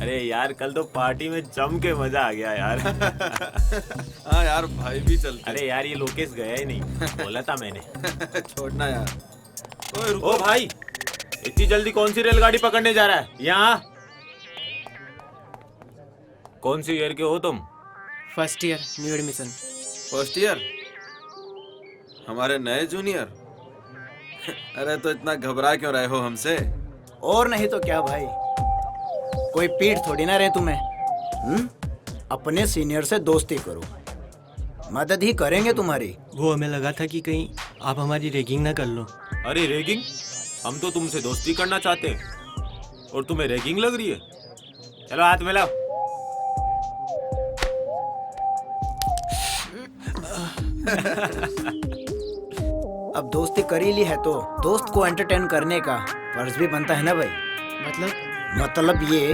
अरे यार कल तो पार्टी में जम के मजा आ गया यार। हाँ यार भाई भी चलते। अरे यार ये लोकेश गया ही नहीं, बोला था मैंने। छोड़ना यार। ओए रुको। ओ भाई, इतनी जल्दी कौन सी रेलगाड़ी पकड़ने जा रहा है? यहाँ कौन सी ईयर के हो तुम? First year, new admission. First year? हमारे नए जूनियर। अरे तो इतना घबरा क्यों रहे हो हमसे? और नहीं तो क्या भाई, कोई पीठ थोड़ी ना रहे तुम्हें। अपने सीनियर से दोस्ती करो, मदद ही करेंगे तुम्हारी। वो हमें लगा था कि कहीं आप हमारी रैगिंग ना कर लो। अरे रैगिंग? हम तो तुमसे दोस्ती करना चाहते हैं और तुम्हें रैगिंग लग रही है? चलो हाथ मिलाओ। अब दोस्ती कर ही ली है तो दोस्त को एंटरटेन करने का फर्ज भी बनता है ना भाई। मतलब ये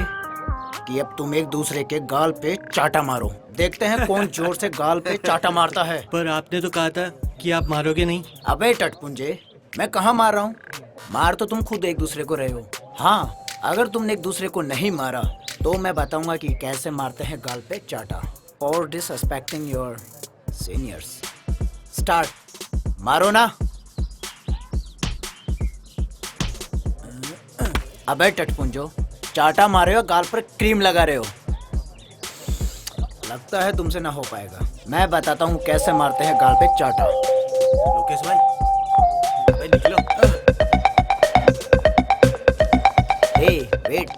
कि अब तुम एक दूसरे के गाल पे चाटा मारो, देखते हैं कौन जोर से गाल पे चाटा मारता है। पर आपने तो कहा था कि आप मारोगे नहीं। अबे टटपुंजे, मैं कहाँ मार रहा हूँ? मार तो तुम खुद एक दूसरे को रहे हो। हाँ, अगर तुमने एक दूसरे को नहीं मारा तो मैं बताऊंगा कि कैसे मारते हैं गाल पे चाटा। और डिसरिस्पेक्टिंग योर सीनियर्स। स्टार्ट। मारो ना। अबे टटपुंजो, चाटा मारे हो, गाल पर क्रीम लगा रहे हो। लगता है तुमसे ना हो पाएगा। मैं बताता हूँ कैसे मारते हैं गाल पे चाटा। लोकेश भाई, अबे निकलो। हे वेट,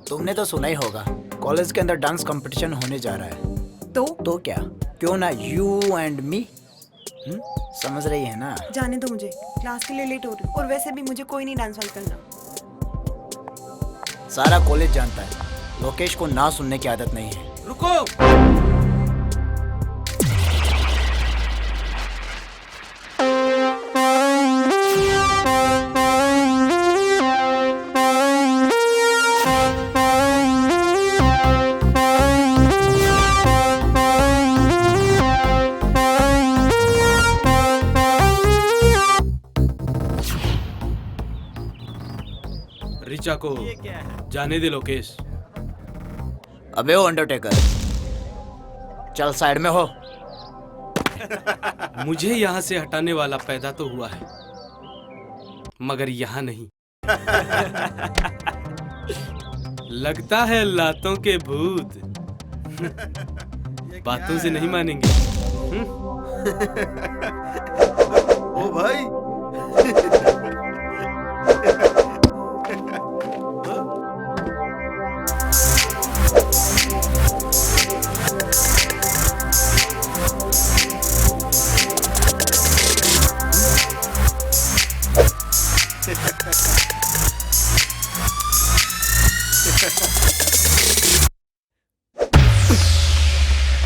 तुमने तो सुना ही होगा कॉलेज के अंदर डांस कंपटीशन होने जा रहा है। तो क्या, क्यों ना यू एंड मी? समझ रही है ना? जाने दो, मुझे क्लास के लिए लेट हो रही हूँ और वैसे भी मुझे कोई नहीं डांस वांस करना। सारा कॉलेज जानता है लोकेश को ना सुनने की आदत नहीं है। रुको। रिचा को जाने दे लोकेश। अबे ओ अंडरटेकर, चल साइड में हो। मुझे यहाँ से हटाने वाला पैदा तो हुआ है, मगर यहाँ नहीं। लगता है लातों के भूत बातों से नहीं मानेंगे। ओ भाई।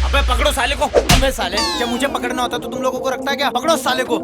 अबे पकड़ो साले को। अबे साले, जब मुझे पकड़ना होता तो तुम लोगों को रखता है क्या? पकड़ो साले को।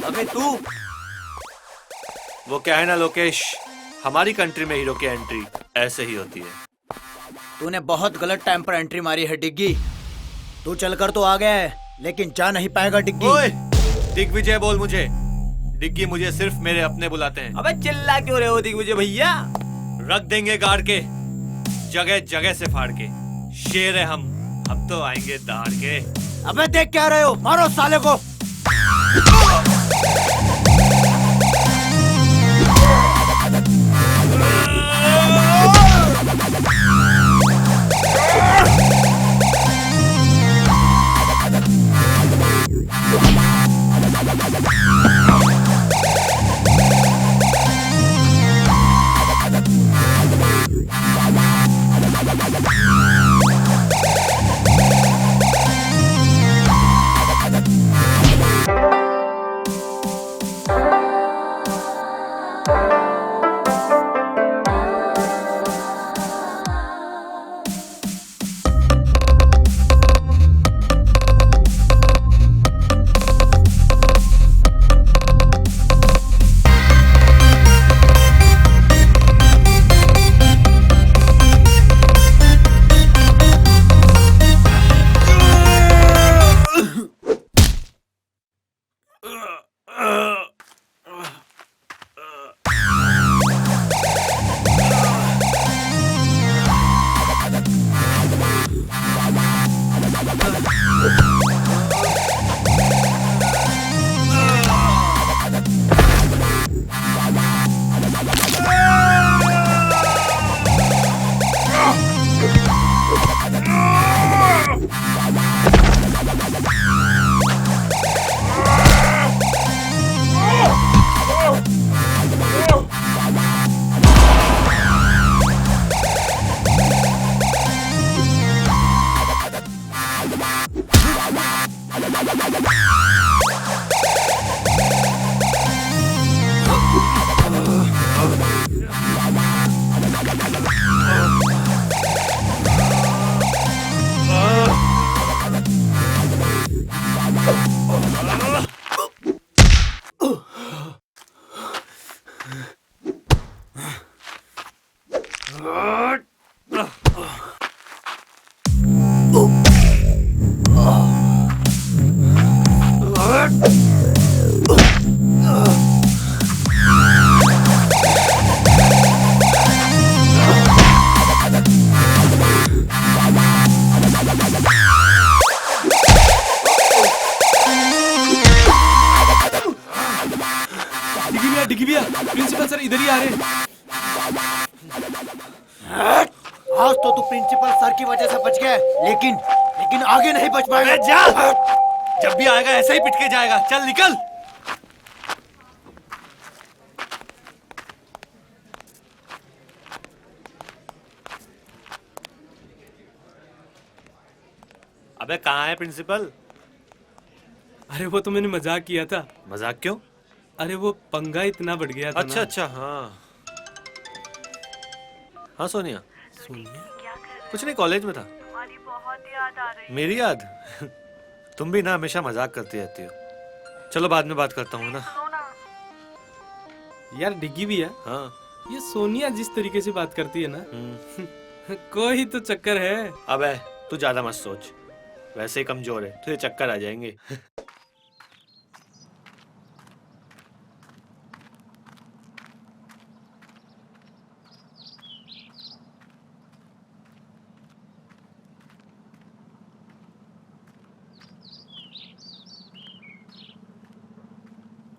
अबे तू, वो क्या है ना लोकेश, हमारी कंट्री में हीरो की एंट्री ऐसे ही होती है। तूने बहुत गलत टाइम पर एंट्री मारी है डिग्गी। तू चलकर तो आ गया है लेकिन जा नहीं पाएगा डिग्गी। ओए, दिग्विजय बोल मुझे। डिग्गी मुझे सिर्फ मेरे अपने बुलाते हैं। अबे चिल्ला क्यों रहे हो दिग्विजय भैया? रख देंगे गाड़ के, जगह जगह से फाड़ के। शेर है हम तो आएंगे दहाड़ के। अबे देख क्या रहे हो, मारो साले को। डिग्गी भैया, प्रिंसिपल सर इधर ही आ रहे हैं। आज तो तू प्रिंसिपल सर की वजह से बच गया, लेकिन आगे नहीं बच पाएगा। जा, जब भी आएगा ऐसे ही पिट के जाएगा। चल निकल। अबे कहाँ है प्रिंसिपल? अरे वो तो मैंने मजाक किया था। मजाक क्यों? अरे वो पंगा इतना बढ़ गया था अच्छा ना। अच्छा, हाँ हाँ सोनिया। कुछ नहीं, कॉलेज में था। तुम्हारी बहुत याद आ रही है। मेरी याद? तुम भी ना हमेशा मजाक करती रहती हो। चलो बाद में बात करता हूँ ना। यार डिग्गी भैया, हाँ। ये सोनिया जिस तरीके से बात करती है ना, कोई तो चक्कर है। अबे तू ज्यादा मत सोच, वैसे ही कमजोर है, तुझे चक्कर आ जाएंगे।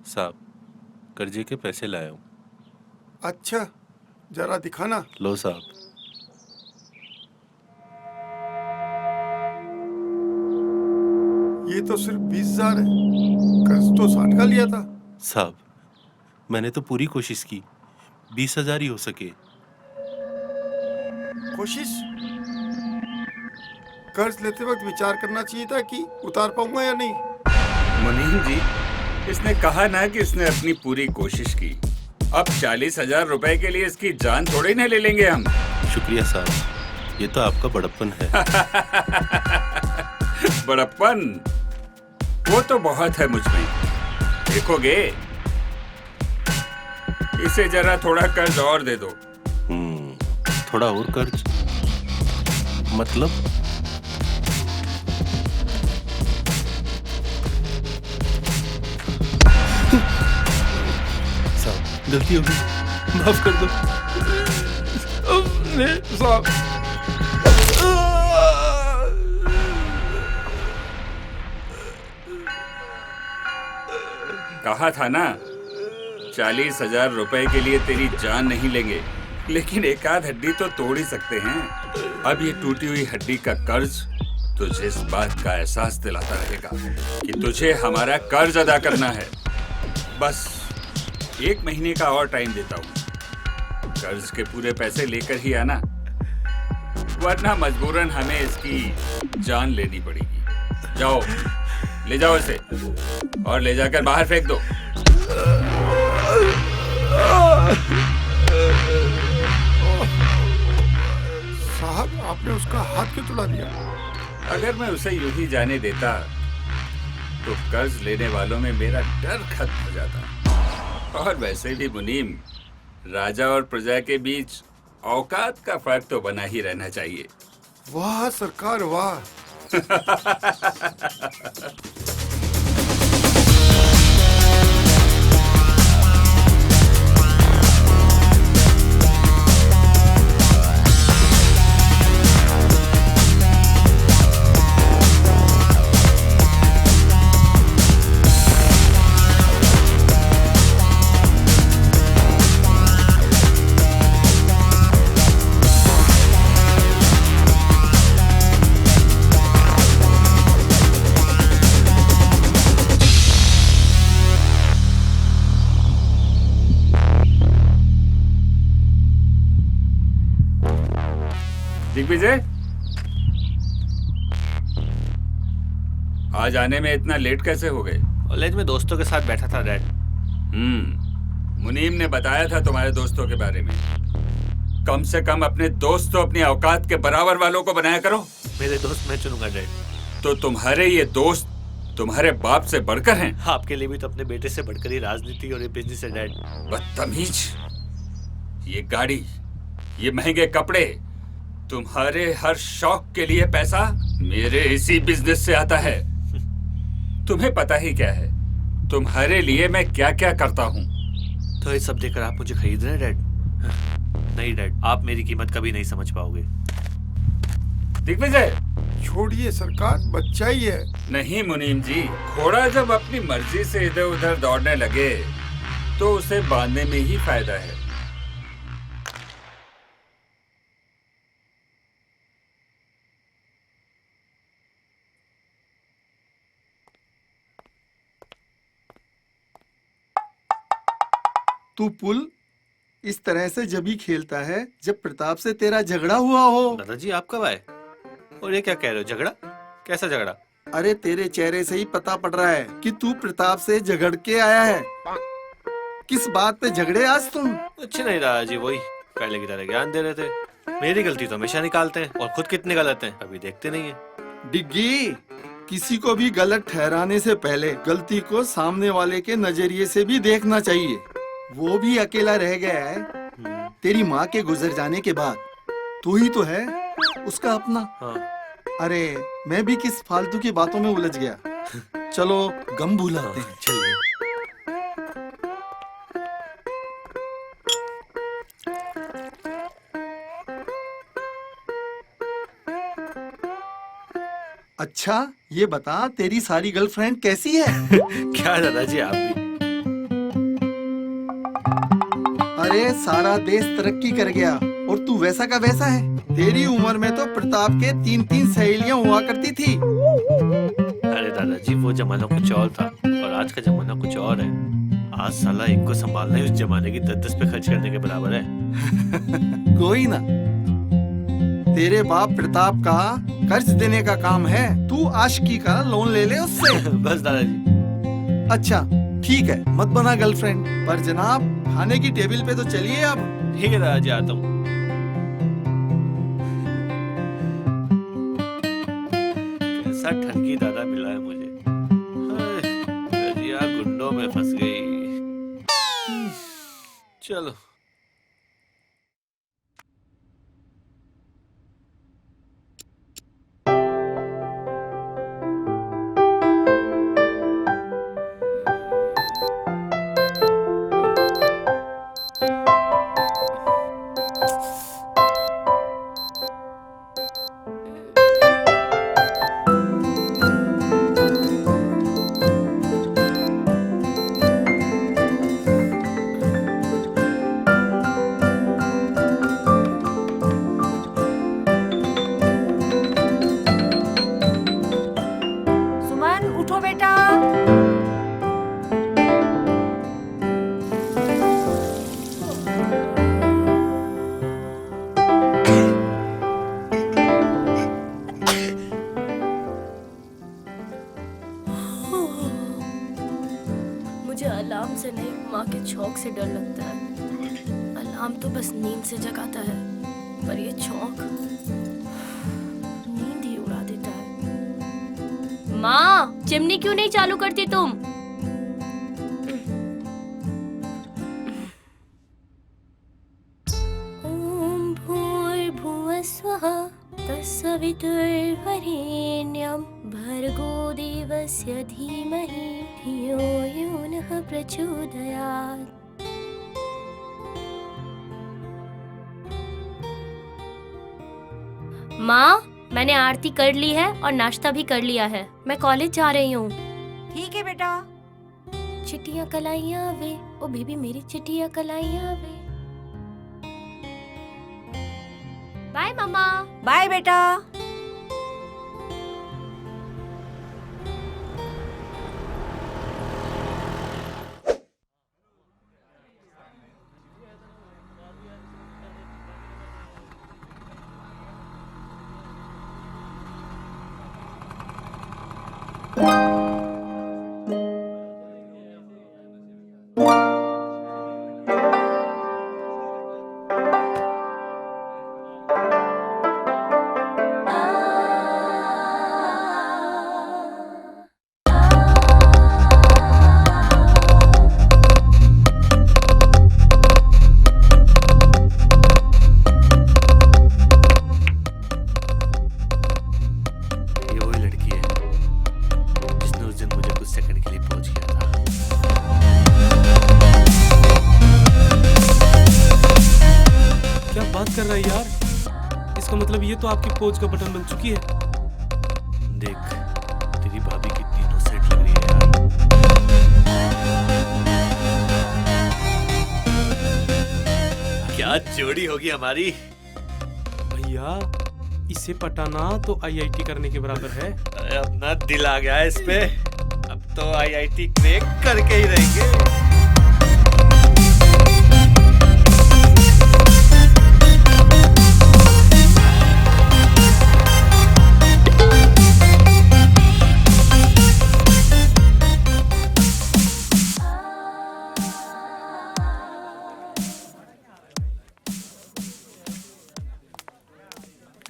साहब, कर्जे के पैसे लाया हूँ। अच्छा, जरा दिखाना। लो साहब। ये तो सिर्फ 20,000 है, कर्ज तो 60 का लिया था। साहब, मैंने तो पूरी कोशिश की, 20,000 ही हो सके। कोशिश? कर्ज लेते वक्त विचार करना चाहिए था कि उतार पाऊंगा या नहीं। मुनीम जी, इसने कहा ना कि इसने अपनी पूरी कोशिश की। अब 40,000 रुपए के लिए इसकी जान थोड़ी ना ले लेंगे हम। शुक्रिया साहब, ये तो आपका बड़प्पन है। बड़प्पन? वो तो बहुत है मुझ में। देखोगे, इसे जरा थोड़ा कर्ज और दे दो। थोड़ा और कर्ज? मतलब? साहब, गलती हो गई, माफ कर दो। साहब कहा था ना, 40,000 रुपए के लिए तेरी जान नहीं लेंगे, लेकिन एक आध हड्डी तो तोड़ ही सकते हैं। अब ये टूटी हुई हड्डी का कर्ज तुझे इस बात का एहसास दिलाता रहेगा कि तुझे हमारा कर्ज अदा करना है। बस 1 महीने का और टाइम देता हूँ। कर्ज के पूरे पैसे लेकर ही आना, वरना मजबूरन हमें इसकी जान लेनी पड़ेगी। जाओ, ले जाओ इसे और ले जाकर बाहर फेंक दो। साहब, आपने उसका हाथ क्यों तोड़ा दिया? अगर मैं उसे यूं ही जाने देता तो कर्ज लेने वालों में मेरा डर खत्म हो जाता। और वैसे भी मुनीम, राजा और प्रजा के बीच औकात का फर्क तो बना ही रहना चाहिए। वाह सरकार, वाह। दिग्विजय, आज आने में इतना लेट कैसे हो गए? कॉलेज में दोस्तों के साथ बैठा था डैड। मुनीम ने बताया था तुम्हारे दोस्तों के बारे में। कम से कम अपने दोस्त तो अपनी औकात के बराबर वालों को बनाया करो। मेरे दोस्त मैं चुनूंगा डैड। तो तुम्हारे ये दोस्त तुम्हारे बाप से बढ़कर हैं? आपके लिए भी तो अपने बेटे से बढ़कर ही राजनीति और ये बिजनेस है डैड। बदतमीज, ये गाड़ी, ये महंगे कपड़े, तुम्हारे हर शौक के लिए पैसा मेरे इसी बिजनेस से आता है। तुम्हें पता ही क्या है तुम्हारे लिए मैं क्या क्या करता हूँ। तो ये सब देकर आप मुझे खरीद रहे हैं डैड? नहीं डैड, आप मेरी कीमत कभी नहीं समझ पाओगे। दिग्विजय, छोड़िए सरकार, बच्चा ही है। नहीं मुनीम जी, घोड़ा जब अपनी मर्जी से इधर उधर दौड़ने लगे तो उसे बांधने में ही फायदा है। तू पुल इस तरह से जब ही खेलता है जब प्रताप से तेरा झगड़ा हुआ हो। दादाजी आप कब आए? और ये क्या कह रहे हो, झगड़ा? कैसा झगड़ा? अरे तेरे चेहरे से ही पता पड़ रहा है कि तू प्रताप से झगड़ के आया है। किस बात पे झगड़े आज तुम? कुछ नहीं दादाजी, वही पहले की तरह ज्ञान दे रहे थे। मेरी गलती तो हमेशा निकालते हैं और खुद कितने गलत हैं अभी देखते नहीं है। डिग्गी, किसी को भी गलत ठहराने से पहले गलती को सामने वाले के नजरिए से भी देखना चाहिए। वो भी अकेला रह गया है तेरी माँ के गुजर जाने के बाद। तू ही तो है उसका अपना। हाँ। अरे मैं भी किस फालतू की बातों में उलझ गया। चलो गम भुलाते हैं। चलिए। अच्छा ये बता, तेरी सारी गर्लफ्रेंड कैसी है? क्या दादाजी आप भी? अरे सारा देश तरक्की कर गया और तू वैसा का वैसा है। तेरी उम्र में तो प्रताप के 3-3 सहेलियां हुआ करती थी। अरे दादाजी वो जमाना कुछ और था और आज का जमाना कुछ और है। आज साला एक को संभालना ही उस जमाने की 10-10 पे खर्च करने के बराबर है। कोई ना, तेरे बाप प्रताप का कर्ज देने का काम है। तू आशिकी का लोन ले ले उससे। बस दादाजी। अच्छा ठीक है, मत बना गर्लफ्रेंड, पर जनाब खाने की टेबल पे तो चलिए अब। ठीक है दादाजी, आता हूँ। कैसा ठगी दादा मिला है मुझे। रजिया गुंडों में फंस गई। चलो। चौक से डर लगता है। अलार्म तो बस नींद से जगाता है, पर ये चौक नींद ही उड़ा देता है। माँ, चिमनी क्यों नहीं चालू करती तुम? ओम भूर्भुवः स्वः तत्सवितुर्वरेण्यं भर्गो देवस्य धीमहि धियो यो नः प्रचोदयात्। माँ, मैंने आरती कर ली है और नाश्ता भी कर लिया है। मैं कॉलेज जा रही हूँ। ठीक है बेटा। चिट्टियाँ कलाइयाँ वे, ओ बेबी मेरी चिट्टियाँ कलाइयाँ वे। बाय मम्मा। बाय बेटा। ये वही लड़की है जिसने उस दिन मुझे कुछ सेकंड के लिए पहुंच किया था। क्या बात कर रहा है यार? इसका मतलब ये तो आपकी पोज का बटन बन चुकी है। देख, तेरी भाभी की तीनों सेट लग रही है यार। क्या जोड़ी होगी हमारी। भैया, इसे पटाना तो आईआईटी करने के बराबर है। अरे अपना दिल आ गया है इस पे। अब तो आईआईटी क्रैक करके ही रहेंगे।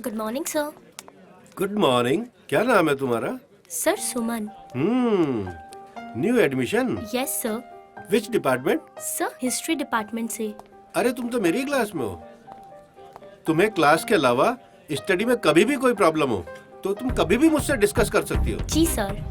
Good morning sir. Good morning. क्या नाम है तुम्हारा? Sir Suman. New admission? Yes sir. Which department? Sir history department से। अरे तुम तो मेरी क्लास में हो। तुम्हें क्लास के अलावा स्टडी में कभी भी कोई प्रॉब्लम हो तो तुम कभी भी मुझसे डिस्कस कर सकती हो। जी सर।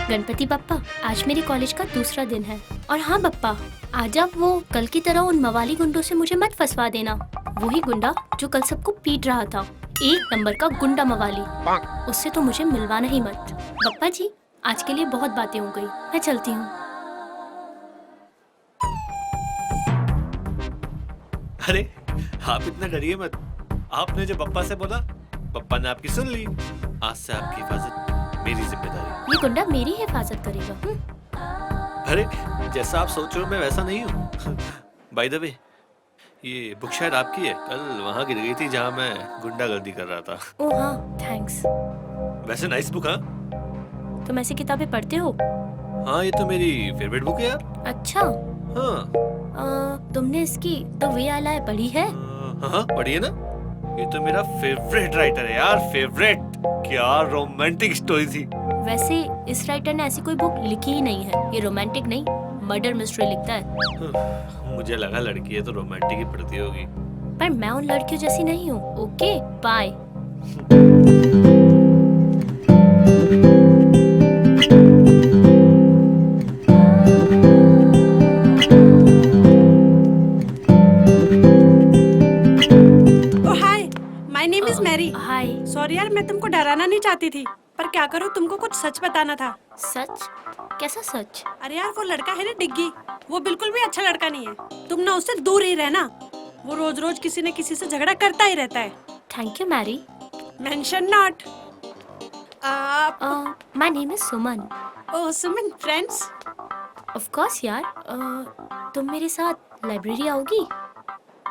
गणपति बप्पा, आज मेरे कॉलेज का दूसरा दिन है। और हाँ बप्पा, आज आप वो कल की तरह उन मवाली गुंडों से मुझे मत फंसवा देना। वही गुंडा जो कल सबको पीट रहा था, एक नंबर का गुंडा मवाली। उससे तो मुझे मिलवाना ही मत। बप्पा जी, आज के लिए बहुत बातें हो गई, मैं चलती हूँ। अरे आप इतना डरिए मत। आपने जो पप्पा से बोला, पप्पा ने आपकी सुन ली। आज से आपकी हिफाजत मेरी जिम्मेदारी। ये गुंडा मेरी हिफाजत करेगा। अरे जैसा आप सोच रहे हो मैं वैसा नहीं हूँ। बाय द वे, ये बुक शायद आपकी है। कल वहाँ गिर गई थी जहाँ मैं गुंडागर्दी कर रहा था। ओह हाँ, थैंक्स। वैसे नाइस बुक। हाँ, तुम ऐसी किताबें पढ़ते हो? हाँ ये तो मेरी फेवरेट बुक है यार। अच्छा। हाँ। तुमने इसकी द वे आई लाई पढ़ी है? हाँ पढ़िए ना। ये तो मेरा फेवरेट राइटर है यार, फेवरेट। क्या रोमांटिक स्टोरी थी। वैसे इस राइटर ने ऐसी कोई बुक लिखी ही नहीं है। ये रोमांटिक नहीं, मर्डर मिस्ट्री लिखता है। मुझे लगा लड़की है तो रोमांटिक ही पढ़ती होगी। पर मैं उन लड़कियों जैसी नहीं हूँ। Okay bye. हाय। सॉरी यार, मैं तुमको डराना नहीं चाहती थी, पर क्या करूँ, तुमको कुछ सच बताना था। सच? कैसा सच? अरे यार, वो लड़का है ना डिग्गी, वो बिल्कुल भी अच्छा लड़का नहीं है। तुम ना उससे दूर ही रहना। वो रोज रोज किसी न किसी से झगड़ा करता ही रहता है। Thank you Mary. Mention not. My name is Suman. Oh Suman, friends? Of course यार। तुम मेरे साथ लाइब्रेरी आओगी?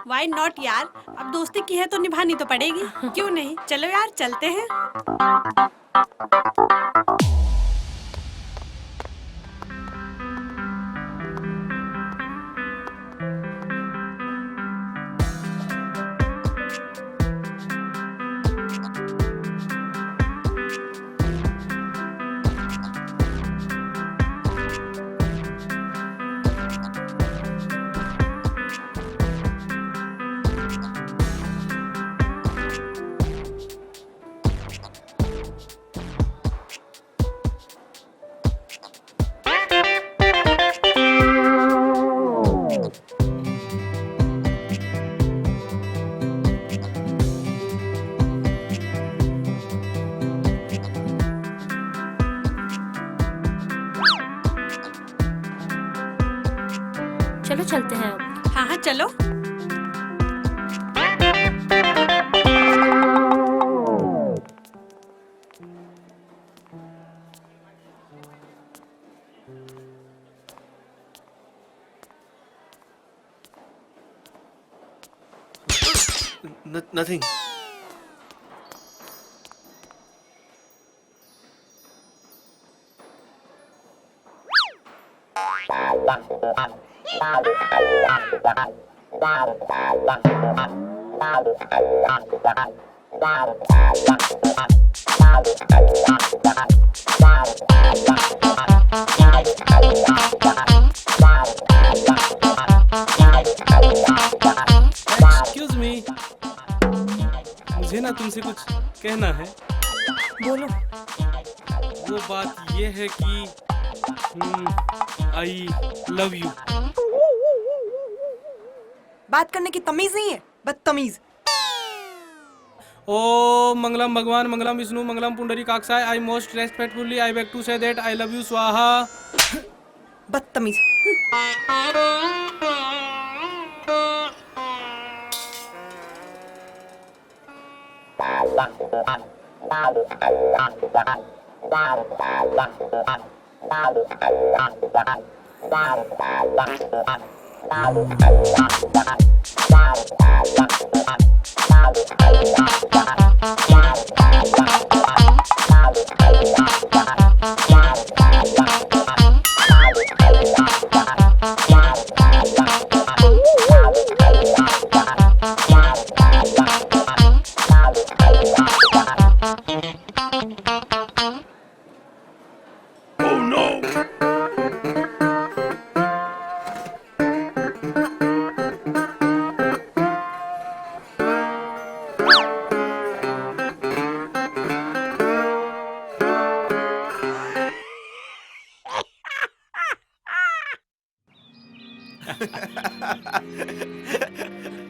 Why not यार? अब दोस्ती की है तो निभानी तो पड़ेगी। क्यों नहीं? चलो यार चलते हैं। चलो चलते हैं अब। हाँ हाँ चलो। Nothing. Excuse me. मुझे ना तुमसे कुछ कहना है। बोलो। वो बात ये है कि आई लव यू। बात करने की तमीज नहीं है, बदतमीज। ओ मंगलम भगवान, मंगलम विष्णु, मंगलम पुंडरीकाक्षाय। I most respectfully I beg to say that I love you स्वाहा। बदतमीज।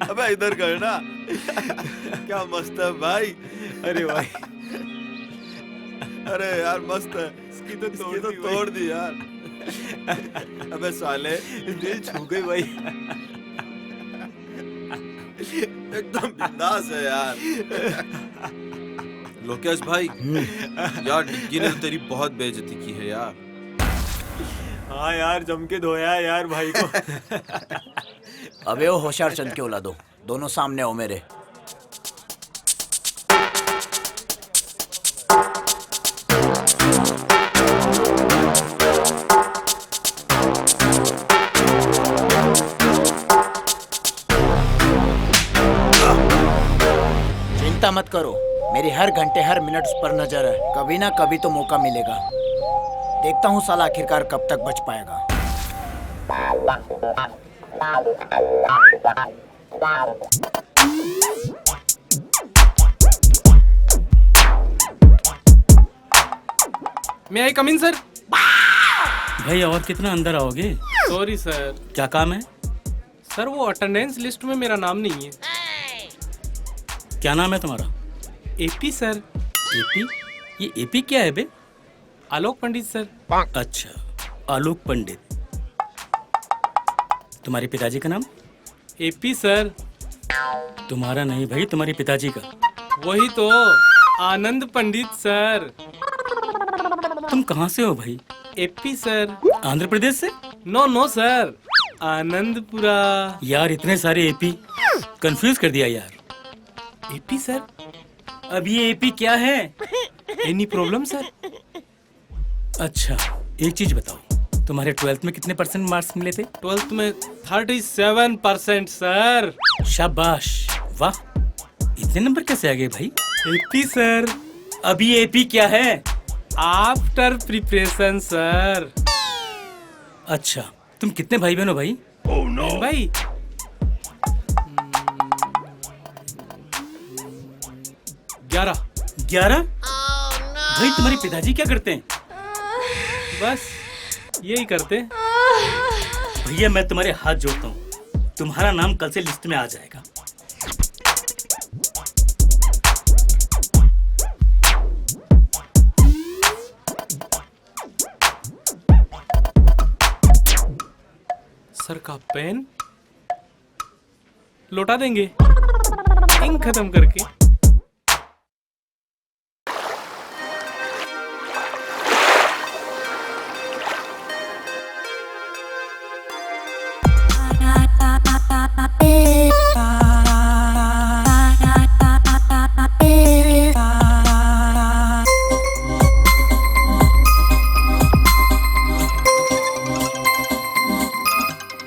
अबे इधर कर ना। क्या मस्त है भाई। अरे भाई, अरे यार मस्त है। इसकी तो तोड़ दी यार। अबे साले दिल छू गई भाई। एकदम बिंदास है यार। लोकेश भाई, यार डिग्गी ने तो तेरी बहुत बेइज्जती की है यार। हाँ यार, जम के धोया है यार भाई को। अबे वो होशियार चंद के औलादो, दोनों सामने हो मेरे। चिंता मत करो, मेरी हर घंटे हर मिनट उस पर नजर है। कभी ना कभी तो मौका मिलेगा। देखता हूँ साला आखिरकार कब तक बच पाएगा। मैं आई कम इन सर। भाई और कितना अंदर आओगे? Sorry sir. क्या काम है? सर वो अटेंडेंस लिस्ट में मेरा नाम नहीं है। क्या नाम है तुम्हारा? AP sir. एपी? ये एपी क्या है बे? आलोक पंडित सर। अच्छा, आलोक पंडित। तुम्हारे पिताजी का नाम? AP sir. तुम्हारा नहीं भाई, तुम्हारे पिताजी का। वही तो, आनंद पंडित सर। तुम कहाँ से हो भाई? AP sir. आंध्र प्रदेश से? No no sir, Anandpura. यार इतने सारे एपी, कंफ्यूज कर दिया यार। AP sir. अब ये एपी क्या है? Any problem sir? अच्छा, एक चीज बताओ, तुम्हारे 12th में कितने % मार्क्स मिले थे? 12th में 37% सर। शाबाश, वाह, इतने नंबर कैसे आ गए भाई? AP sir. अभी एपी क्या है? After preparation sir. अच्छा, तुम कितने भाई बहन हो भाई? ओह नो भाई, 11। 11? भाई तुम्हारे पिताजी क्या करते हैं? बस यही करते। भैया मैं तुम्हारे हाथ जोड़ता हूँ, तुम्हारा नाम कल से लिस्ट में आ जाएगा। सर का पेन लौटा देंगे इंक खत्म करके।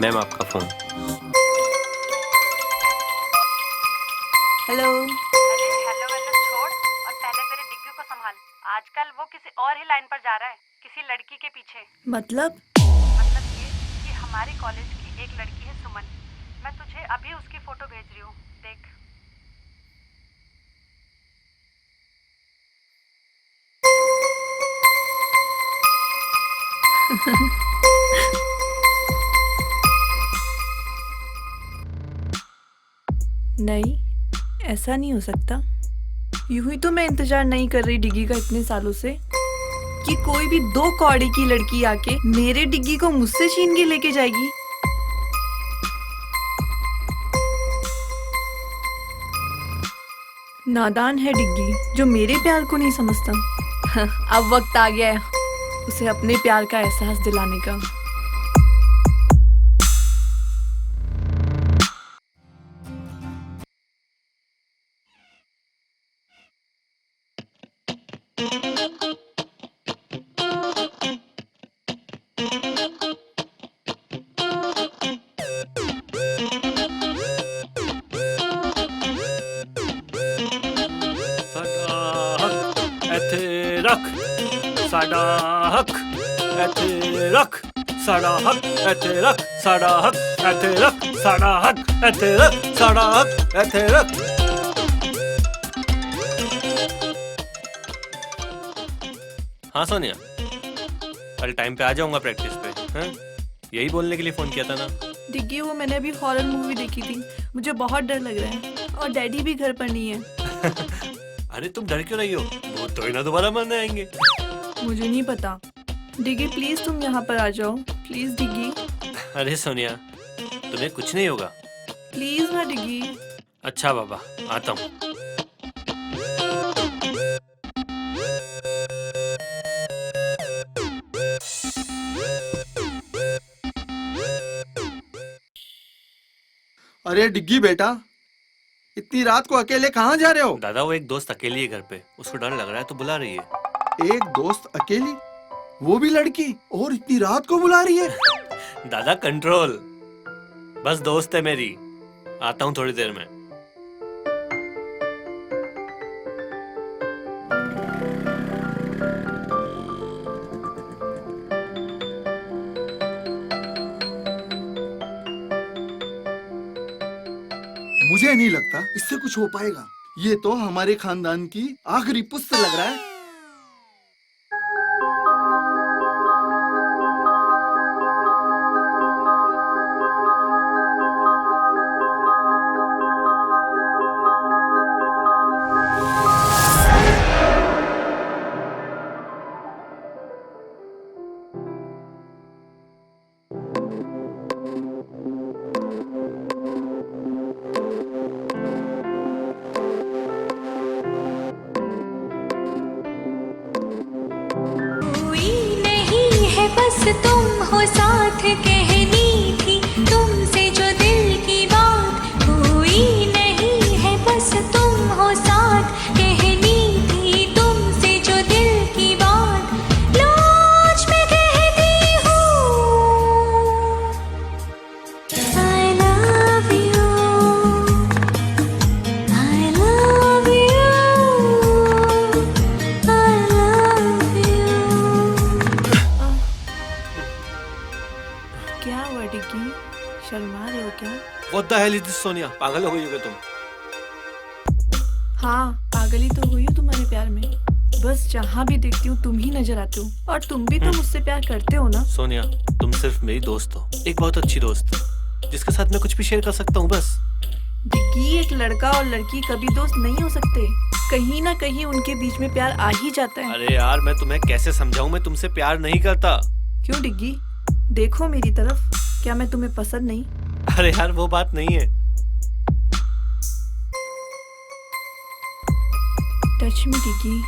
मैम आपका फोन। हेलो। अरे हेलो वेलो छोड़ और पहले मेरे डिग्गी को संभाल। आजकल वो किसी और ही लाइन पर जा रहा है, किसी लड़की के पीछे। मतलब ये कि हमारे कॉलेज की एक लड़की है सुमन, मैं तुझे अभी उसकी फोटो भेज रही हूँ, देख। नहीं, ऐसा नहीं हो सकता। यूं ही तो मैं इंतजार नहीं कर रही डिग्गी का इतने सालों से कि कोई भी 2 कौड़ी की लड़की आके मेरे डिग्गी को मुझसे छीन के लेके जाएगी। नादान है डिग्गी जो मेरे प्यार को नहीं समझता। अब वक्त आ गया है उसे अपने प्यार का एहसास दिलाने का। साडा हक ऐथे रख, साडा हक ऐथे रख, साडा हक ऐथे रख, साडा हक ऐथे रख, साडा हक ऐथे रख। हाँ सोनिया, कल टाइम पे आ जाऊंगा प्रैक्टिस पे। हाँ, यही बोलने के लिए फोन किया था ना। डिग्गी वो मैंने अभी हॉरर मूवी देखी थी, मुझे बहुत डर लग रहा है और डैडी भी घर पर नहीं है। अरे तुम डर क्यों रही हो, वो तो ही ना दोबारा मरने आएंगे। मुझे नहीं पता। डिग्गी प्लीज तुम यहाँ पर आ जाओ, प्लीज डिग्गी। अरे सोनिया, तुम्हें कुछ नहीं होगा। प्लीज ना डिग्गी। अच्छा बाबा, आता हूँ। अरे डिग्गी बेटा, इतनी रात को अकेले कहाँ जा रहे हो? दादा वो एक दोस्त अकेली है घर पे, उसको डर लग रहा है तो बुला रही है। एक दोस्त अकेली, वो भी लड़की, और इतनी रात को बुला रही है? दादा कंट्रोल, बस दोस्त है मेरी, आता हूँ थोड़ी देर में। मुझे नहीं लगता इससे कुछ हो पाएगा। ये तो हमारे खानदान की आखिरी पुस्त लग रहा है। बस तुम हो साथ, कहनी थी तुमसे जो दिल की बात, हुई What the hell is this, Sonia? पागल हो गई हो क्या तुम? हाँ, पागल ही तो हुई हूँ तुम्हारे प्यार में। बस जहाँ भी देखती हूँ तुम ही नजर आते हो, और तुम भी तो मुझसे प्यार करते हो ना? सोनिया, तुम सिर्फ मेरी दोस्त हो, एक बहुत अच्छी दोस्त, जिसके साथ मैं कुछ भी शेयर कर सकता हूँ बस। डिग्गी, एक लड़का और लड़की कभी दोस्त नहीं हो सकते। कहीं ना कहीं उनके बीच में प्यार आ ही जाता है। अरे यार, मैं तुम्हें कैसे समझाऊं, मैं तुमसे प्यार नहीं करता। क्यों डिग्गी? देखो मेरी तरफ, क्या मैं तुम्हें पसंद नहीं? अरे यार, वो बात नहीं है। टच मी डिग्गी,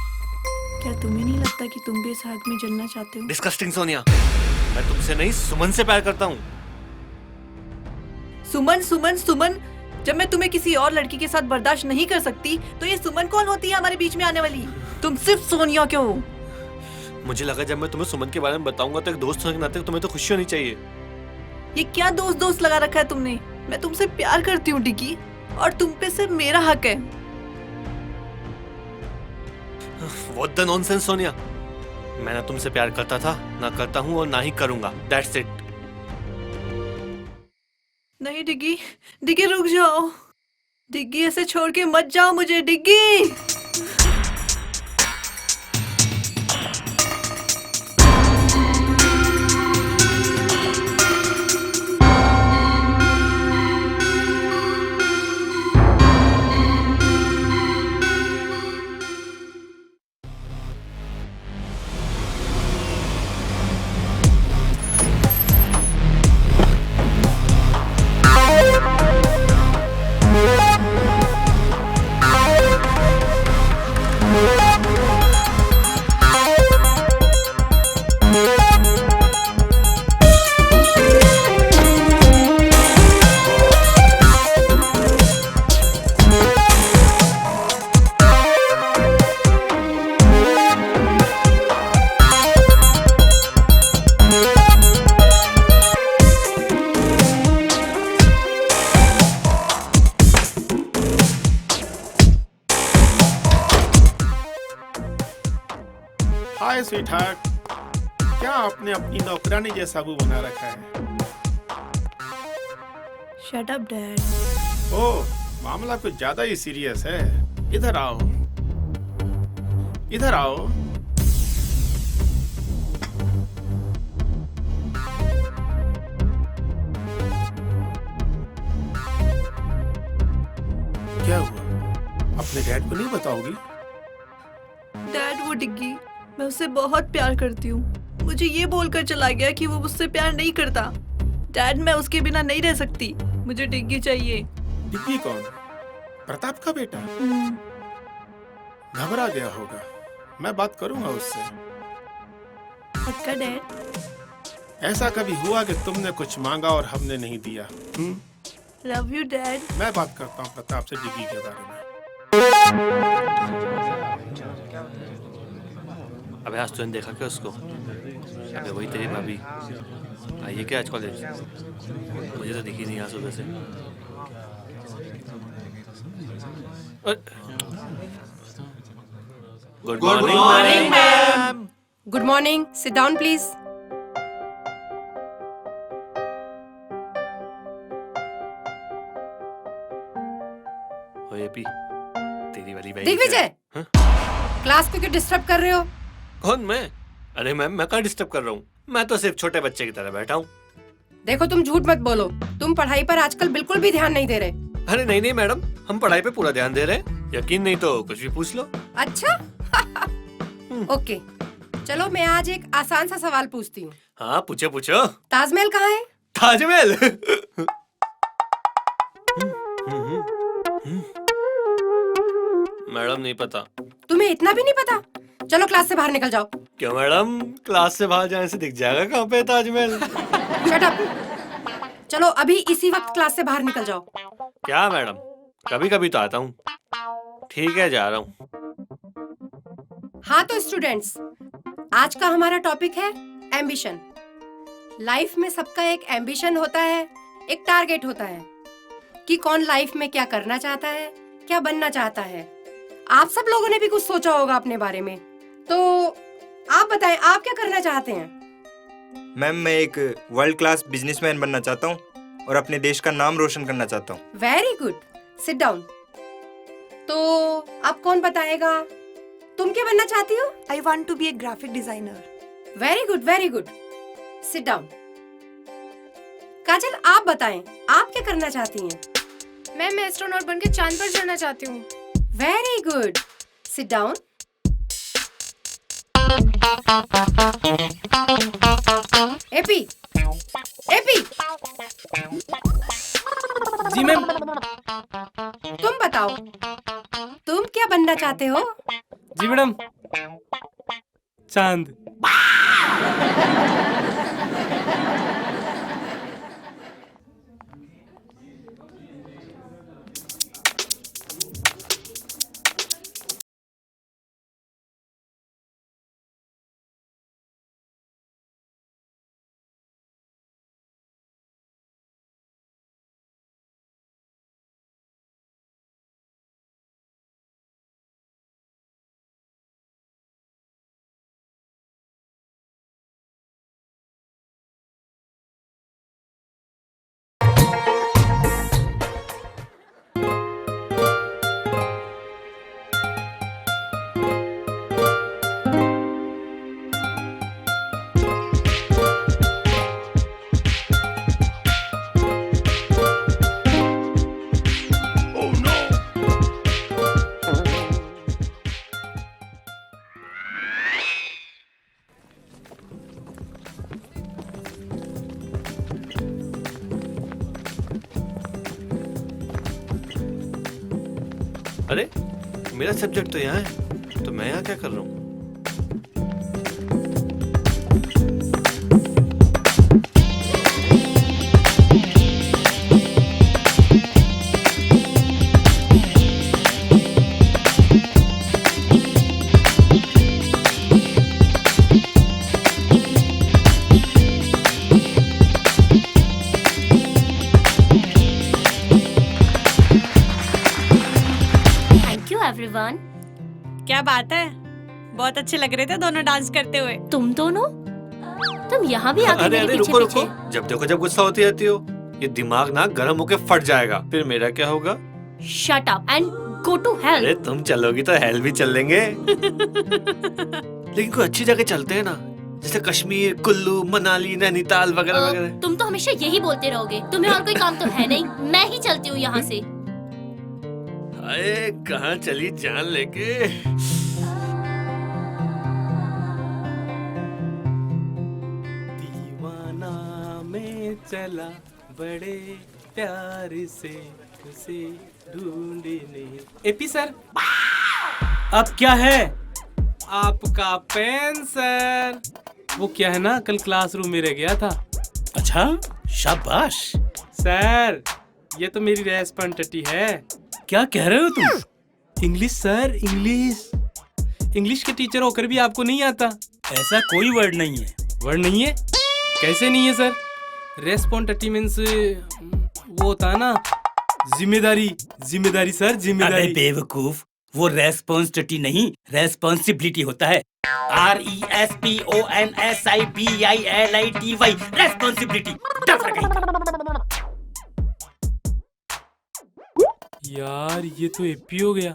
क्या तुम्हें नहीं लगता कि तुम भी इस आग में जलना चाहते हो? डिस्कस्टिंग सोनिया, मैं तुमसे नहीं सुमन से प्यार करता हूँ। सुमन, सुमन, सुमन, जब मैं तुम्हें किसी और लड़की के साथ बर्दाश्त नहीं कर सकती, तो ये सुमन कौन होती है हमारे बीच में आने वाली? तुम सिर्फ सोनिया क्यों हो? मुझे लगा जब मैं तुम्हें सुमन के बारे में बताऊंगा तो एक दोस्त होने के नाते तुम्हें तो खुशी होनी चाहिए। ये क्या दोस्त दोस्त लगा रखा है तुमने? मैं तुमसे प्यार करती हूँ डिग्गी, और तुम पे सिर्फ मेरा हक है। What the nonsense, Sonia? मैं ना तुमसे प्यार करता था, ना करता हूँ और ना ही करूंगा। That's it. नहीं डिग्गी, डिग्गी रुक जाओ। डिग्गी, ऐसे छोड़ के मत जाओ मुझे डिग्गी। हाय स्वीटहार्ट, क्या आपने अपनी नौकरानी जैसा मुंह बना रखा है? Shut up dad. ओह, मामला कुछ ज्यादा ही सीरियस है। इधर आओ, इधर आओ। क्या हुआ? अपने डैड को नहीं बताओगी? डैड, वो डिग्गी, मैं उससे बहुत प्यार करती हूँ। मुझे ये बोलकर चला गया कि वो मुझसे प्यार नहीं करता। डैड, मैं उसके बिना नहीं रह सकती। मुझे डिग्गी चाहिए। डिग्गी कौन? प्रताप का बेटा? घबरा गया होगा। मैं बात करूंगा उससे। पक्का डैड? ऐसा कभी हुआ कि तुमने कुछ मांगा और हमने नहीं दिया? Love you dad. मैं बात करता हूँ प्रताप से डिग्गी के बारे में। अबे आज तूने देखा क्या उसको? अबे वही तेरी भाभी आई है क्या आज कॉलेज? मुझे तो दिखी नहीं आज सुबह से। Good morning ma'am. Good morning, sit down please. ओए पी, तेरी वाली बहन। दिग्विजय, क्लास को क्यों डिस्टर्ब कर रहे हो? कौन मैं? अरे मैम, मैं कहाँ डिस्टर्ब कर रहा हूँ? मैं तो सिर्फ छोटे बच्चे की तरह बैठा हूँ। देखो, तुम झूठ मत बोलो। तुम पढ़ाई पर आजकल बिल्कुल भी ध्यान नहीं दे रहे। अरे नहीं नहीं मैडम, हम पढ़ाई पे पूरा ध्यान दे रहे हैं। यकीन नहीं तो कुछ भी पूछ लो। अच्छा ओके, चलो मैं आज एक आसान सा सवाल पूछती हूँ। हाँ पूछो पूछो। ताजमहल कहाँ है? ताजमहल? मैडम नहीं पता। तुम्हें इतना भी नहीं पता? चलो क्लास से बाहर निकल जाओ। क्यों मैडम, क्लास से बाहर जाने से दिख जाएगा कहाँ पे ताजमहल? Shut up. चलो अभी इसी वक्त क्लास से बाहर निकल जाओ। क्या मैडम, कभी कभी तो आता हूँ। ठीक है, जा रहा हूँ। हाँ तो स्टूडेंट्स, आज का हमारा टॉपिक है एम्बिशन। लाइफ में सबका एक एम्बिशन होता है, एक टारगेट होता है कि कौन लाइफ में क्या करना चाहता है, क्या बनना चाहता है। आप सब लोगों ने भी कुछ सोचा होगा अपने बारे में, तो आप बताएं, आप क्या करना चाहते हैं? मैम, मैं एक वर्ल्ड क्लास बिजनेसमैन बनना चाहता हूँ और अपने देश का नाम रोशन करना चाहता हूँ। Very good, sit down. तो अब कौन बताएगा, तुम क्या बनना चाहती हो? I want to be a graphic designer. Very good, very good, sit down. Kajal, आप बताएं, आप क्या करना चाहती हैं? मैं एस्ट्रोनॉट बनके चांद पर चढ़ना चाहती हूँ। Very good, sit down. एपी, एपी, जी मैम। तुम बताओ, तुम क्या बनना चाहते हो? जी मैडम, चांद। अरे मेरा सब्जेक्ट तो यहाँ है, तो मैं यहाँ क्या कर रहा हूँ? एवरीवन। क्या बात है, बहुत अच्छे लग रहे थे दोनों डांस करते हुए। तुम दोनों, तुम यहाँ भी आगे अरे मेरे अरे पीछे रुको पीछे। रुको, जब देखो जब गुस्सा होती रहती हो, ये दिमाग ना गर्म होके फट जाएगा, फिर मेरा क्या होगा? Shut up and go to hell. अरे तुम चलोगी तो हेल भी चल लेंगे। लेकिन कोई अच्छी जगह चलते हैं ना, जैसे कश्मीर, कुल्लू, मनाली, नैनीताल वगैरह वगैरह। तुम तो हमेशा यही बोलते रहोगे, तुम्हें और कोई काम तो है नहीं। मैं ही चलती हूँ यहाँ से। अरे कहाँ चली जान लेके? दीवाना में चला बड़े प्यार से उसे ढूंढने। एपी सर, अब क्या है? आपका पेन सर। वो क्या है ना, कल क्लासरूम में रह गया था। अच्छा, शाबाश। सर ये तो मेरी रेस्पॉन्सिबिलिटी है। क्या कह रहे हो तुम? English sir, English. इंग्लिश के टीचर होकर भी आपको नहीं आता? ऐसा कोई वर्ड नहीं है। वर्ड नहीं है? कैसे नहीं है सर? रेस्पॉन्सिबिलिटी मींस वो होता है ना, जिम्मेदारी। जिम्मेदारी सर, जिम्मेदारी। अबे बेवकूफ, वो रेस्पॉन्सिबिलिटी नहीं, रेस्पॉन्सिबिलिटी होता है। RESPONSIBILITY, responsibility. यार ये तो एपी हो गया,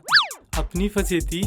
अपनी फंसे थी।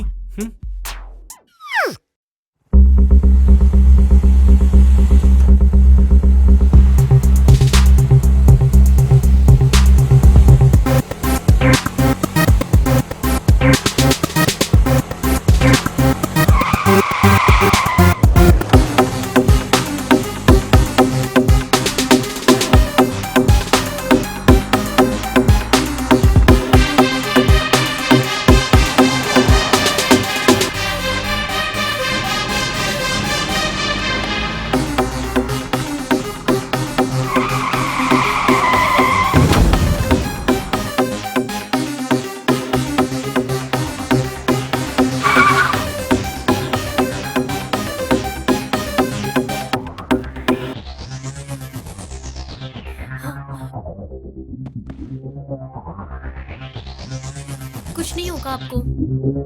कुछ नहीं होगा आपको,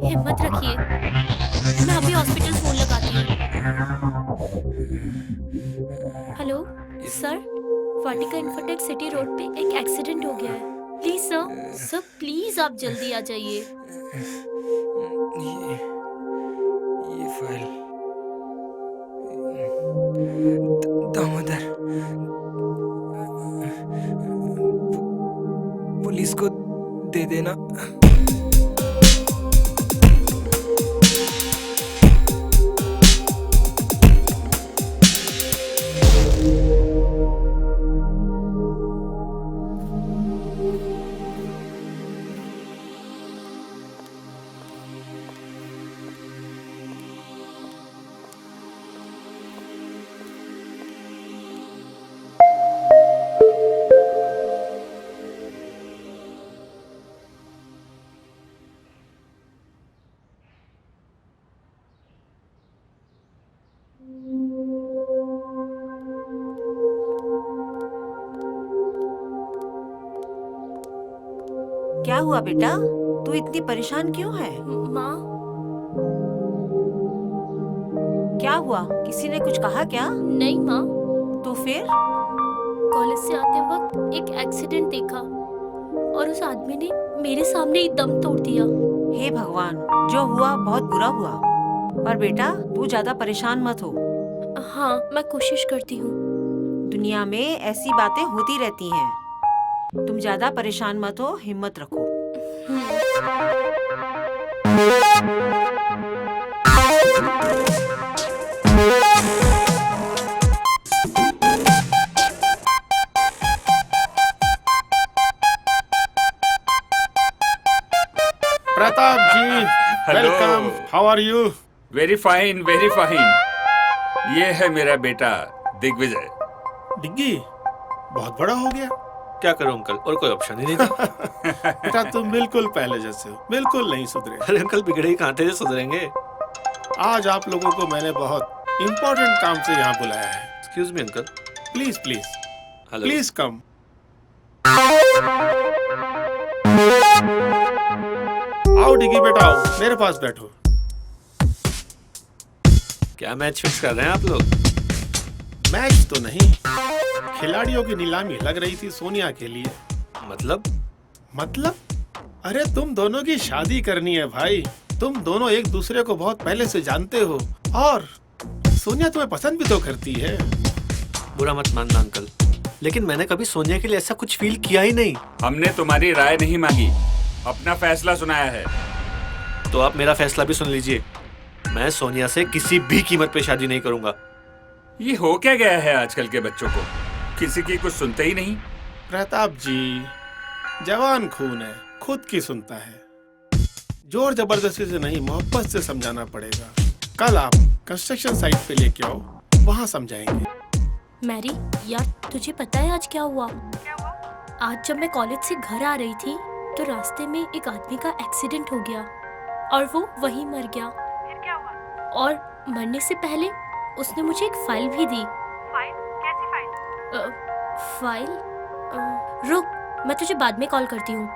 हिम्मत रखिए। मैं अभी हॉस्पिटल फोन लगाती हूँ। हेलो सर, वाटिका इन्फोटेक सिटी रोड पे एक एक्सीडेंट हो गया है। प्लीज सर, सर प्लीज आप जल्दी आ जाइए। ये फाइल दामोदर, पुलिस को दे देना। क्या हुआ बेटा, तू इतनी परेशान क्यों है? माँ, क्या हुआ, किसी ने कुछ कहा क्या? नहीं माँ। तो फिर? कॉलेज से आते वक्त एक एक्सीडेंट देखा और उस आदमी ने मेरे सामने ही दम तोड़ दिया। हे भगवान, जो हुआ बहुत बुरा हुआ, पर बेटा तू ज्यादा परेशान मत हो। हाँ, मैं कोशिश करती हूँ। दुनिया में ऐसी बातें होती रहती हैं। तुम ज्यादा परेशान मत हो, हिम्मत रखो। Pratap ji, welcome. How are you? Very fine, very fine. ये है मेरा बेटा दिग्विजय। डिग्गी बहुत बड़ा हो गया। क्या करूं अंकल, और कोई ऑप्शन ही नहीं था। बेटा तुम बिल्कुल पहले जैसे हो, बिल्कुल नहीं सुधरे। अरे अंकल, बिगड़े ही कहां थे जो सुधरेंगे। आज आप लोगों को मैंने बहुत इम्पोर्टेंट काम से यहाँ बुलाया है। Excuse me uncle. Please please hello. Please come. आओ डिग्गी बेटा, आओ मेरे पास बैठो। क्या मैच फिक्स कर रहे हैं आप लोग? मैच तो नहीं, खिलाड़ियों की नीलामी लग रही थी सोनिया के लिए। मतलब? अरे तुम दोनों की शादी करनी है भाई। तुम दोनों एक दूसरे को बहुत पहले से जानते हो और सोनिया तुम्हें पसंद भी तो करती है। बुरा मत मानना अंकल, लेकिन मैंने कभी सोनिया के लिए ऐसा कुछ फील किया ही नहीं। हमने तुम्हारी राय नहीं मांगी, अपना फैसला सुनाया है। तो आप मेरा फैसला भी सुन लीजिए। मैं सोनिया से किसी भी कीमत पे शादी नहीं करूंगा। ये हो क्या गया है आजकल के बच्चों को, किसी की कुछ सुनते ही नहीं। प्रताप जी, जवान खून है, खुद की सुनता है। जोर जबरदस्ती से नहीं, मोहब्बत से समझाना पड़ेगा। कल आप कंस्ट्रक्शन साइट पे लेके आओ, वहाँ समझाएंगे। मैरी, यार तुझे पता है आज क्या हुआ? आज जब मैं कॉलेज से घर आ रही थी तो रास्ते में एक आदमी का एक्सीडेंट हो गया और वो वहीं मर गया। फिर क्या हुआ? और मरने से पहले उसने मुझे एक फाइल भी दी। फाइल? कैसी फाइल? फाइल? रुक, मैं तुझे बाद में कॉल करती हूँ।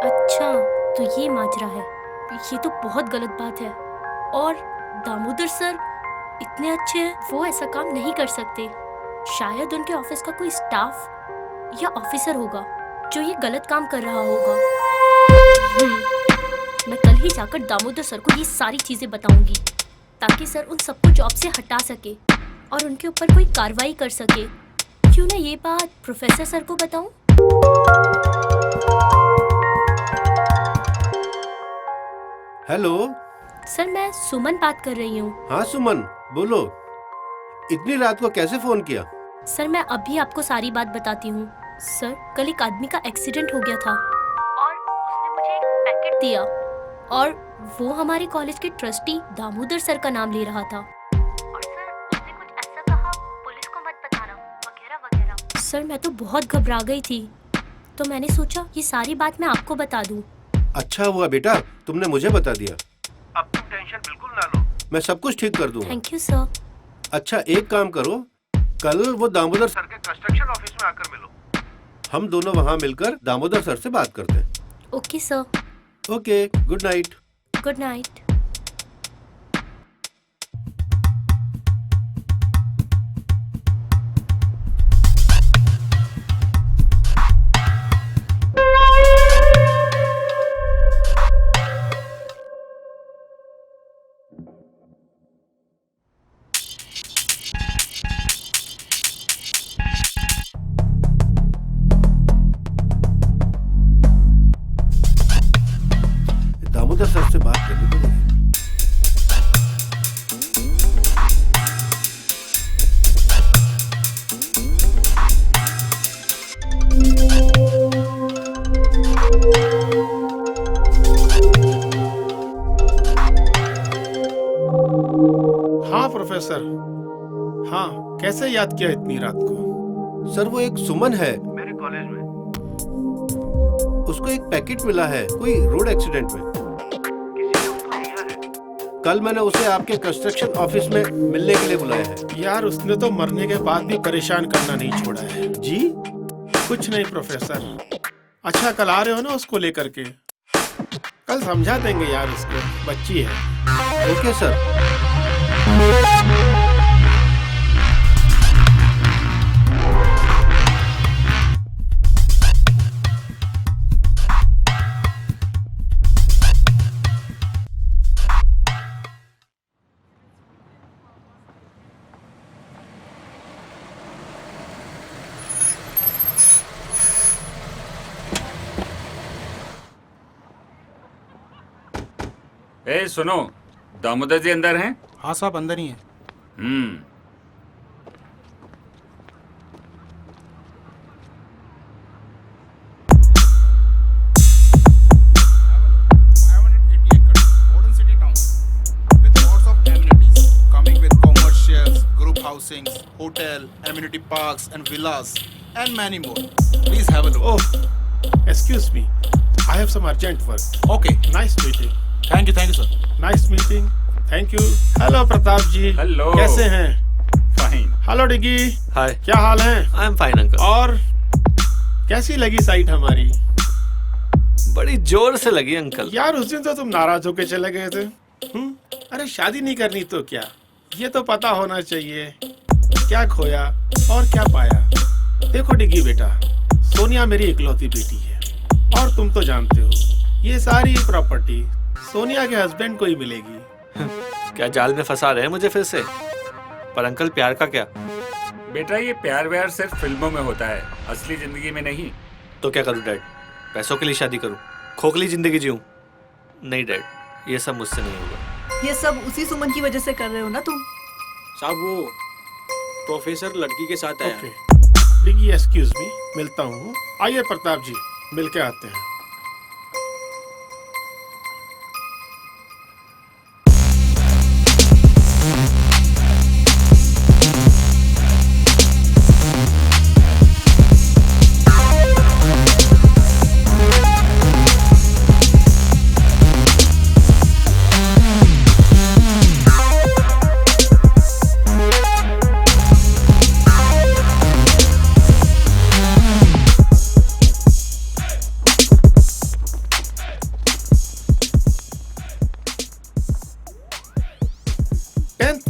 अच्छा, तो ये माजरा है। ये तो बहुत गलत बात है। और दामोदर सर इतने अच्छे हैं, वो ऐसा काम नहीं कर सकते। शायद उनके ऑफिस का कोई स्टाफ या ऑफिसर होगा जो ये गलत काम कर रहा होगा। मैं कल ही जाकर दामोदर सर को ये सारी चीजें बताऊंगी ताकि सर उन सबको जॉब से हटा सके और उनके ऊपर कोई कार्रवाई कर सके। क्यों ना ये बात प्रोफेसर सर को बताऊं? हेलो सर, मैं सुमन बात कर रही हूँ। हाँ सुमन, बोलो। इतनी रात को कैसे फोन किया? सर, मैं अभी आपको सारी बात बताती हूँ। सर, कल एक आदमी का एक्सीडेंट हो गया था और उसने मुझे एक पैकेट दिया और वो हमारे कॉलेज के ट्रस्टी दामोदर सर का नाम ले रहा था। और सर, उसने कुछ ऐसा कहा, पुलिस को मत बताना वगैरह वगैरह। सर, मैं तो बहुत घबरा गई थी, तो मैंने सोचा ये सारी बात मैं आपको बता दूं। अच्छा हुआ बेटा, तुमने मुझे बता दिया। अब तुम टेंशन बिल्कुल ना लो, मैं सब कुछ ठीक कर दूंगा। Thank you sir. अच्छा एक काम करो, कल वो दामोदर सर के कंस्ट्रक्शन ऑफिस में आकर मिलो। हम दोनों वहाँ मिलकर दामोदर सर से बात करते हैं। Okay sir. Okay, good night. Good night. Damodar sir से बात करनी पड़ेगी। हाँ प्रोफेसर। हाँ, कैसे याद किया इतनी रात को? सर वो एक सुमन है मेरे कॉलेज में, उसको एक पैकेट मिला है कोई रोड एक्सीडेंट में। कल मैंने उसे आपके कंस्ट्रक्शन ऑफिस में मिलने के लिए बुलाया है। यार उसने तो मरने के बाद भी परेशान करना नहीं छोड़ा है। जी? कुछ नहीं प्रोफेसर। अच्छा कल आ रहे हो ना उसको लेकर के? कल समझा देंगे यार उसको, बच्ची है। Okay sir. ए सुनो, दामोदर जी अंदर हैं? हाँ साहब अंदर ही हैं। Housings, hotel, amenity parks and villas and many more. Please have a look. Oh, excuse me. I have some urgent work. Okay. Nice meeting. Thank you sir. Nice meeting. Thank you. Hello Pratap ji. Hello. कैसे हैं? Fine. Hello डिगी। हाय। क्या हाल है? I am fine uncle. और कैसी लगी site हमारी? बड़ी जोर से लगी अंकल। यार उस दिन तो तुम नाराज होके चले गए थे। अरे शादी नहीं करनी तो क्या, ये तो पता होना चाहिए क्या खोया और क्या पाया। देखो डिगी बेटा, सोनिया मेरी इकलौती बेटी है और तुम तो जानते हो ये सारी प्रॉपर्टी सोनिया के हस्बैंड को ही मिलेगी। क्या जाल में फंसा रहे हैं मुझे फिर से? पर अंकल प्यार का क्या? बेटा ये प्यार व्यार सिर्फ फिल्मों में होता है, असली जिंदगी में नहीं। तो क्या करूं डैड? पैसों के लिए शादी करूं? खोखली जिंदगी जीऊं? नहीं डैड, ये सब मुझसे नहीं होगा। ये सब उसी सुमन की वजह से कर रहे हो ना तुम? साहब वो प्रोफेसर लड़की के साथ आया। डिगी एक्सक्यूज मी, मिलता हूँ। आइए प्रताप जी, मिल के आते हैं।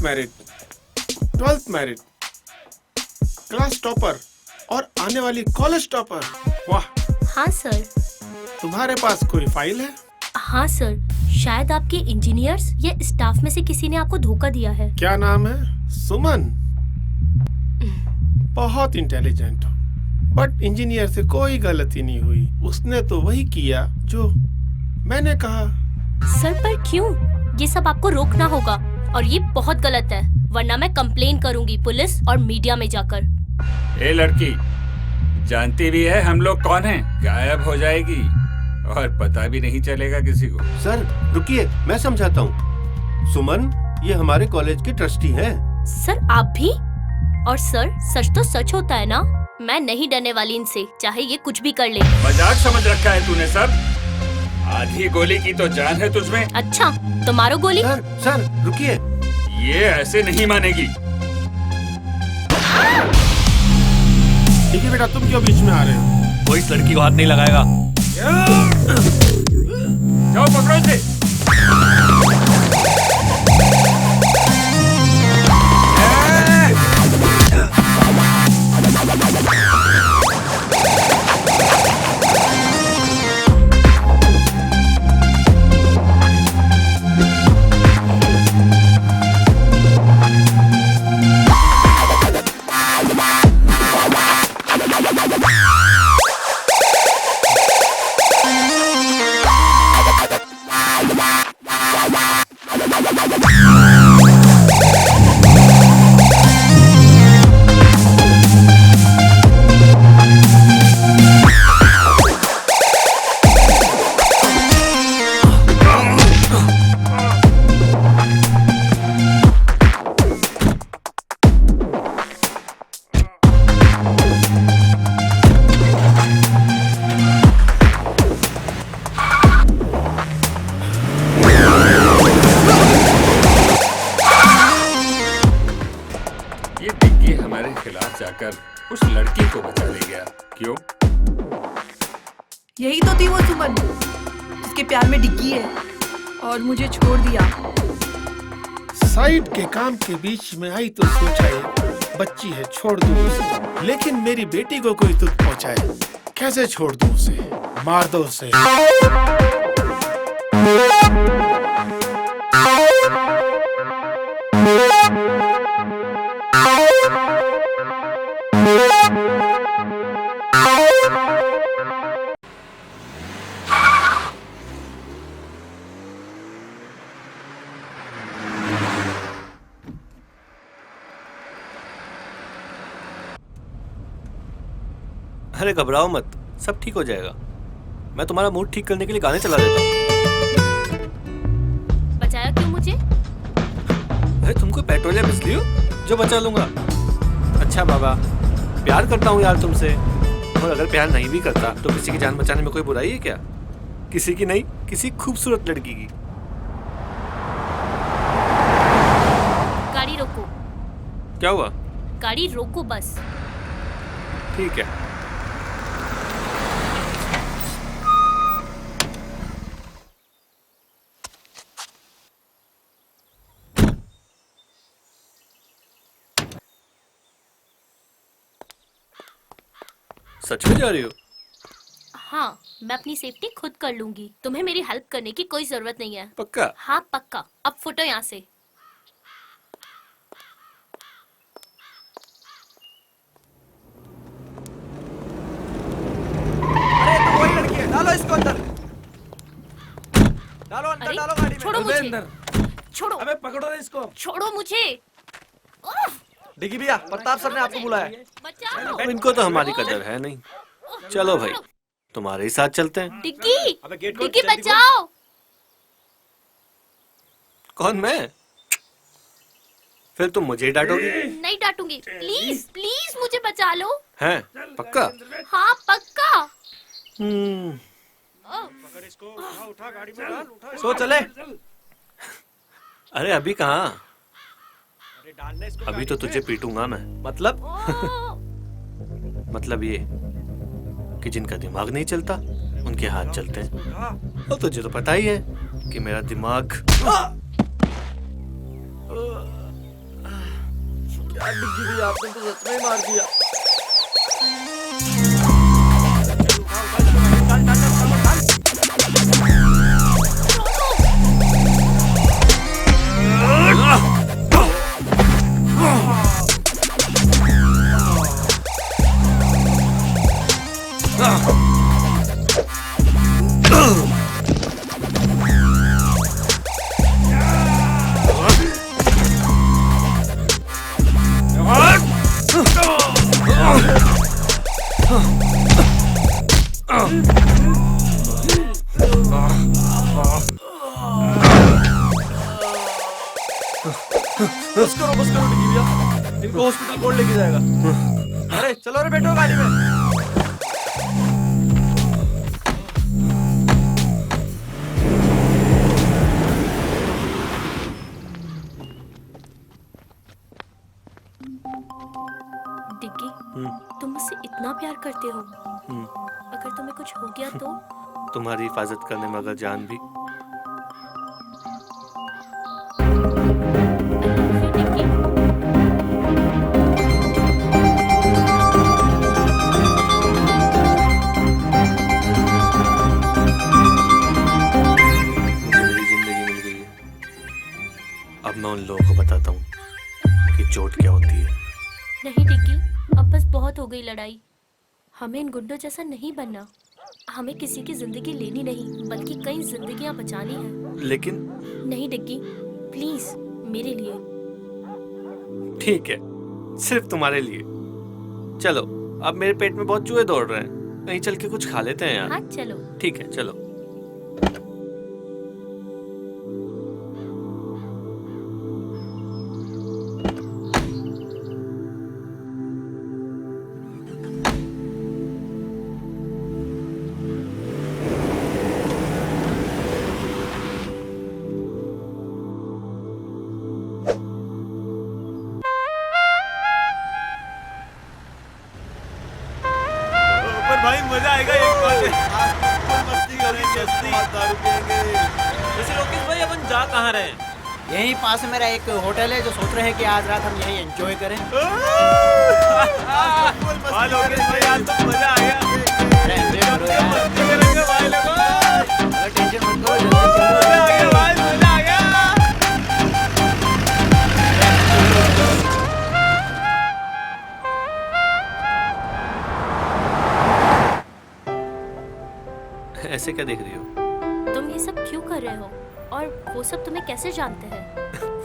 Married, 12th married, class topper और आने वाली कॉलेज टॉपर। वाह। हाँ सर। तुम्हारे पास कोई फाइल है? हाँ सर, शायद आपके इंजीनियर्स या स्टाफ में से किसी ने आपको धोखा दिया है। क्या नाम है? सुमन। बहुत इंटेलिजेंट हो, बट इंजीनियर से कोई गलती नहीं हुई। उसने तो वही किया जो मैंने कहा। सर पर क्यों? ये सब आपको रोकना होगा और ये बहुत गलत है, वरना मैं कंप्लेन करूंगी पुलिस और मीडिया में जाकर। ए लड़की, जानती भी है हम लोग कौन हैं? गायब हो जाएगी और पता भी नहीं चलेगा किसी को। सर रुकिए, मैं समझाता हूँ। सुमन ये हमारे कॉलेज के ट्रस्टी हैं। सर आप भी? और सर सच तो सच होता है ना, मैं नहीं डरने वाली इनसे, चाहे ये कुछ भी कर ले। मजाक समझ रखा है तूने सर? आधी गोली की तो जान है तुझमें। अच्छा तो मारो गोली। सर रुकिए, ये ऐसे नहीं मानेगी। डिग्गी बेटा तुम क्यों बीच में आ रहे हो? कोई इस लड़की को हाथ नहीं लगाएगा। जाओ पकड़ो इसे। उस लड़की को बचा ले गया। क्यों? यही तो थी वो सुमन जिसके प्यार में डिग्गी है और मुझे छोड़ दिया। साइड के काम के बीच में आई तो सोचा ये बच्ची है छोड़ दूं उसे, लेकिन मेरी बेटी को कोई दुख पहुंचाए कैसे छोड़ दूं उसे? मार दो उसे। अरे घबराओ मत, सब ठीक हो जाएगा। मैं तुम्हारा मूड ठीक करने के लिए गाने चला देता हूँ। बचाया क्यों मुझे? अरे तुम कोई पेट्रोल या बिजली हो जो बचा लूंगा? अच्छा बाबा, प्यार करता हूँ यार तुमसे, और अगर प्यार नहीं भी करता तो किसी की जान बचाने में कोई बुराई है क्या? किसी की नहीं, किसी खूबसूरत लड़की की। गाड़ी रोको। क्या हुआ? गाड़ी रोको बस। ठीक है। सच में जा रही हो? हाँ, मैं अपनी सेफ्टी खुद कर लूंगी। तुम्हें मेरी हेल्प करने की कोई जरूरत नहीं है। पक्का? हाँ पक्का। अब फुटो यहाँ से। अरे तो वही लड़की है, डालो इसको अंदर। डालो अंदर, अरे, डालो गाड़ी में। छोड़ो मुझे। छोड़ो। अबे पकड़ो ना इसको। छोड़ो मुझे। उफ, डिग्गी भैया, प्रताप सर ने आपको बुलाया। बचाओ। अब इनको तो हमारी कदर है नहीं। चलो भाई, तुम्हारे ही साथ चलते हैं। डिग्गी, डिग्गी बचाओ। कौन, मैं? फिर तुम मुझे ही डांटोगी? नहीं डांटूंगी। प्लीज प्लीज मुझे बचा लो। हैं? पक्का? हाँ पक्का। सो चले। अरे अभी कहाँ? अभी तो तुझे पीटूंगा मैं। मतलब? मतलब ये कि जिनका दिमाग नहीं चलता उनके हाथ चलते हैं। और तुझे तो पता ही है कि मेरा दिमाग। क्या डिग्गी भैया, आपने तो सच में ही मार दिया। बस करो डिग्गी भैया, इनको हॉस्पिटल कौन लेके जाएगा? अरे चलो रे, बैठो गाड़ी में। डिग्गी, तुम मुझसे इतना प्यार करते हो, अगर तुम्हें कुछ हो गया तो? तुम्हारी हिफाजत करने में अगर जान भी। अब मैं उन लोगों को बताता हूँ कि चोट क्या होती है। नहीं डिग्गी, अब बस बहुत हो गई लड़ाई। हमें इन गुंडों जैसा नहीं बनना। हमें किसी की जिंदगी लेनी नहीं, बल्कि कई जिंदगियां बचानी है। लेकिन नहीं डिग्गी, प्लीज मेरे लिए। ठीक है, सिर्फ तुम्हारे लिए। चलो, अब मेरे पेट में बहुत चूहे दौड़ रहे हैं, कहीं चल के कुछ खा लेते हैं यार। हाँ चलो। ठीक है, चलो। भाई मजा आएगा एक बार मस्ती करेंगे, दारू पिएंगे। वैसे लोकेश भाई अपन जा कहाँ रहे हैं? यहीं पास मेरा एक होटल है जो सोच रहे हैं कि आज रात हम यहीं एंजॉय करें। लोकेश भाई आज तो मजा आ गया। टेंशन मत करो, ऐसे क्या देख रही हो? तुम ये सब क्यों कर रहे हो? और वो सब तुम्हें कैसे जानते हैं?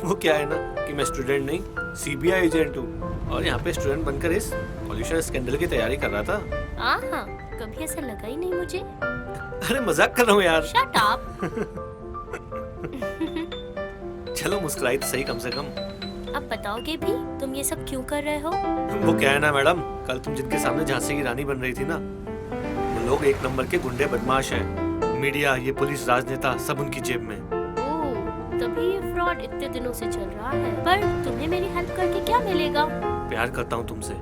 वो क्या है ना कि मैं स्टूडेंट नहीं, सीबीआई एजेंट हूँ, और यहाँ पे स्टूडेंट बनकर इस पॉल्यूशन स्कैंडल की तैयारी कर रहा था। हाँ, कभी ऐसा लगा ही नहीं मुझे। अरे मजाक कर रहा हूँ यार। Shut up. चलो मुस्कुराई तो सही कम से कम। अब बताओगे भी तुम ये सब क्यों कर रहे हो? वो क्या है ना मैडम, कल तुम जिनके सामने झांसी की रानी बन रही थी ना, वो लोग एक नंबर के गुंडे बदमाश हैं। मीडिया, ये पुलिस, राजनेता सब उनकी जेब में। ओह, तभी ये फ्रॉड इतने दिनों से चल रहा है। पर तुम्हें मेरी हेल्प करके क्या मिलेगा? प्यार करता हूँ तुमसे।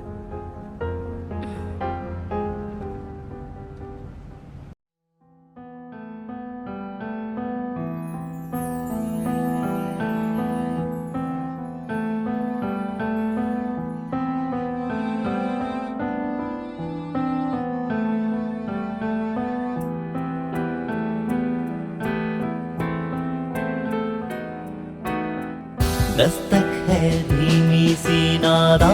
दस्तक है धीमी सी नादा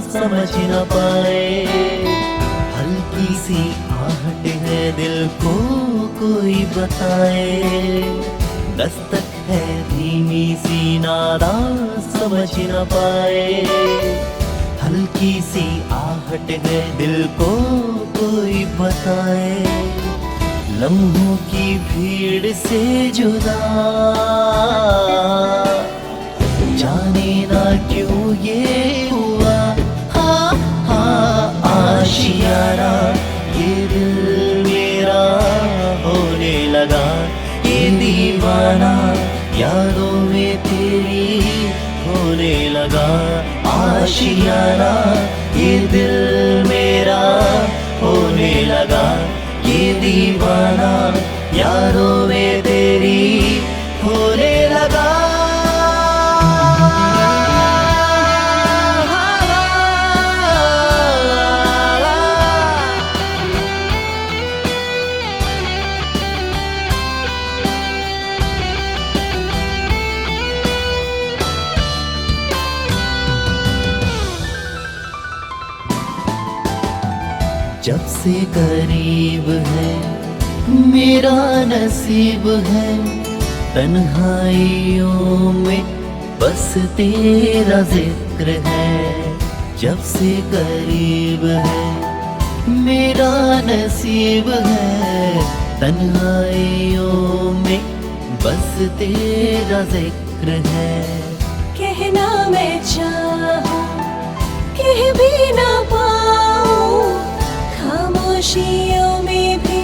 समझ न पाए, हल्की सी आहट है दिल को कोई बताए। दस्तक है धीमी सी नादा समझ न पाए, हल्की सी आहट है दिल को कोई बताए। लम्हों की भीड़ से जुदा जाने ना क्यों ये हुआ। हाँ हाँ आशियाना ये दिल मेरा होने लगा, ये दीवाना यादों में तेरी होने लगा। आशियाना ये दिल मेरा होने लगा, ये दीवाना यादों में तेरी होने लगा। जब से करीब है मेरा नसीब है, तन्हाइयों में बस तेरा जिक्र है। जब से करीब है मेरा नसीब है, तन्हाइयों में बस तेरा जिक्र है। कहना मैं चाहूं कह भी ना पाऊं, खामोशियों में भी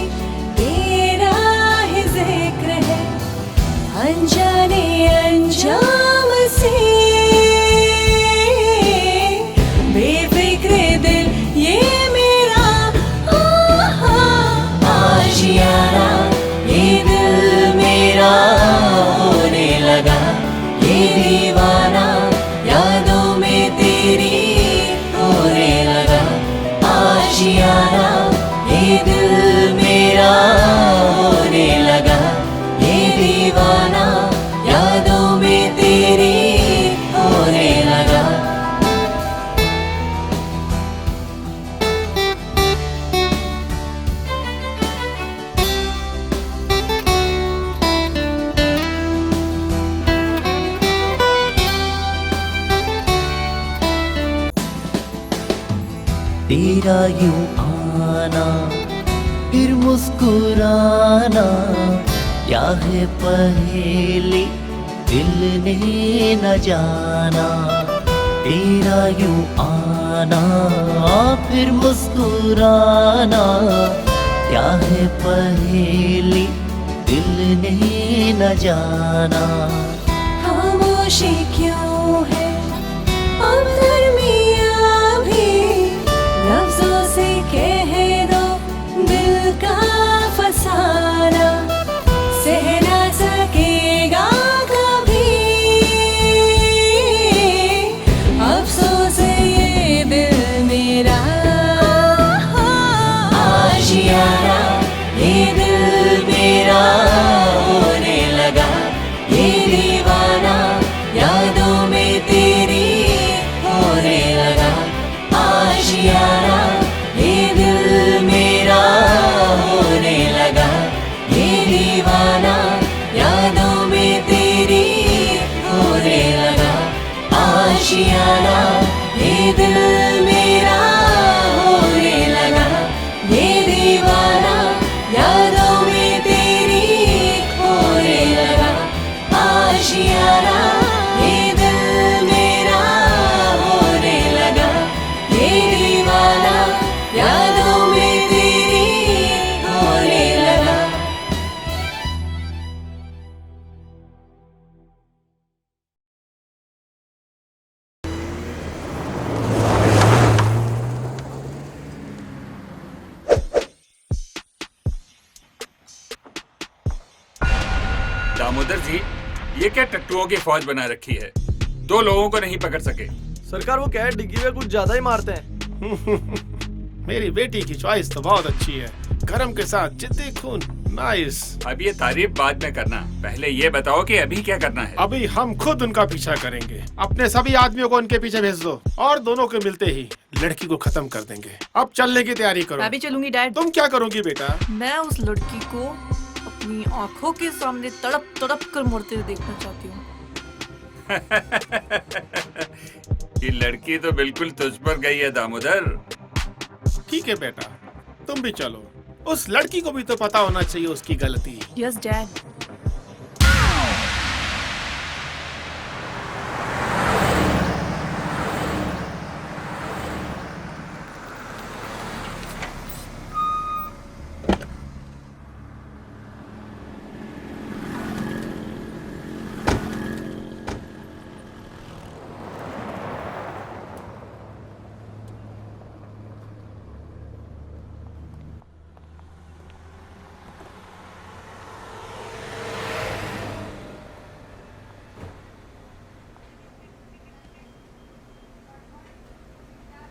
तेरा ही जिक्र है। अनजाने अंजाम से बेफिक्र दिल तेरा यूं आना फिर मुस्कुराना, क्या है पहेली दिल ने न जाना। तेरा यूं आना फिर मुस्कुराना, क्या है पहेली दिल ने न जाना। खामोशी क्यों है अब दरमियाँ भी, लफ्जों से कह दो दिल का फसाना, सह ना सकेगा कभी अफसोस ये दिल मेरा। आशियाना ये दिल मेरा होने लगा, ये दीवाना यादों में तेरी होने लगा। आशियाना ये दिल मेरा होने लगा, ये दीवाना यादों में तेरी होने लगा। आशियाना ये दिल मेरा होने लगा, ये दीवाना यादों में तेरी होने लगा। आशियाना ये दिल मेरा होने लगा, ये दीवाना यादों में तेरी होने लगा। दामोदर जी, ये क्या टट्टुओं की फौज बना रखी है? 2 लोगों को नहीं पकड़ सके। सरकार वो क्या है, डिग्गी में कुछ ज्यादा ही मारते हैं। मेरी बेटी की चॉइस तो बहुत अच्छी है, गरम के साथ जिद्दी खून, नाइस। अब ये तारीफ बाद में करना, पहले ये बताओ कि अभी क्या करना है? अभी हम खुद उनका पीछा करेंगे। अपने सभी आदमियों को उनके पीछे भेज दो और दोनों के मिलते ही लड़की को खत्म कर देंगे। अब चलने की तैयारी करो। मैं भी चलूंगी डैड। तुम क्या करोगी बेटा? मैं उस लड़की को अपनी आंखों के सामने तड़प तड़प कर मरते हुए देखना चाहती हूँ। ये लड़की तो बिल्कुल तुझ पर गई है दामोदर। ठीक है बेटा, तुम भी चलो। उस लड़की को भी तो पता होना चाहिए उसकी गलती। Yes dad.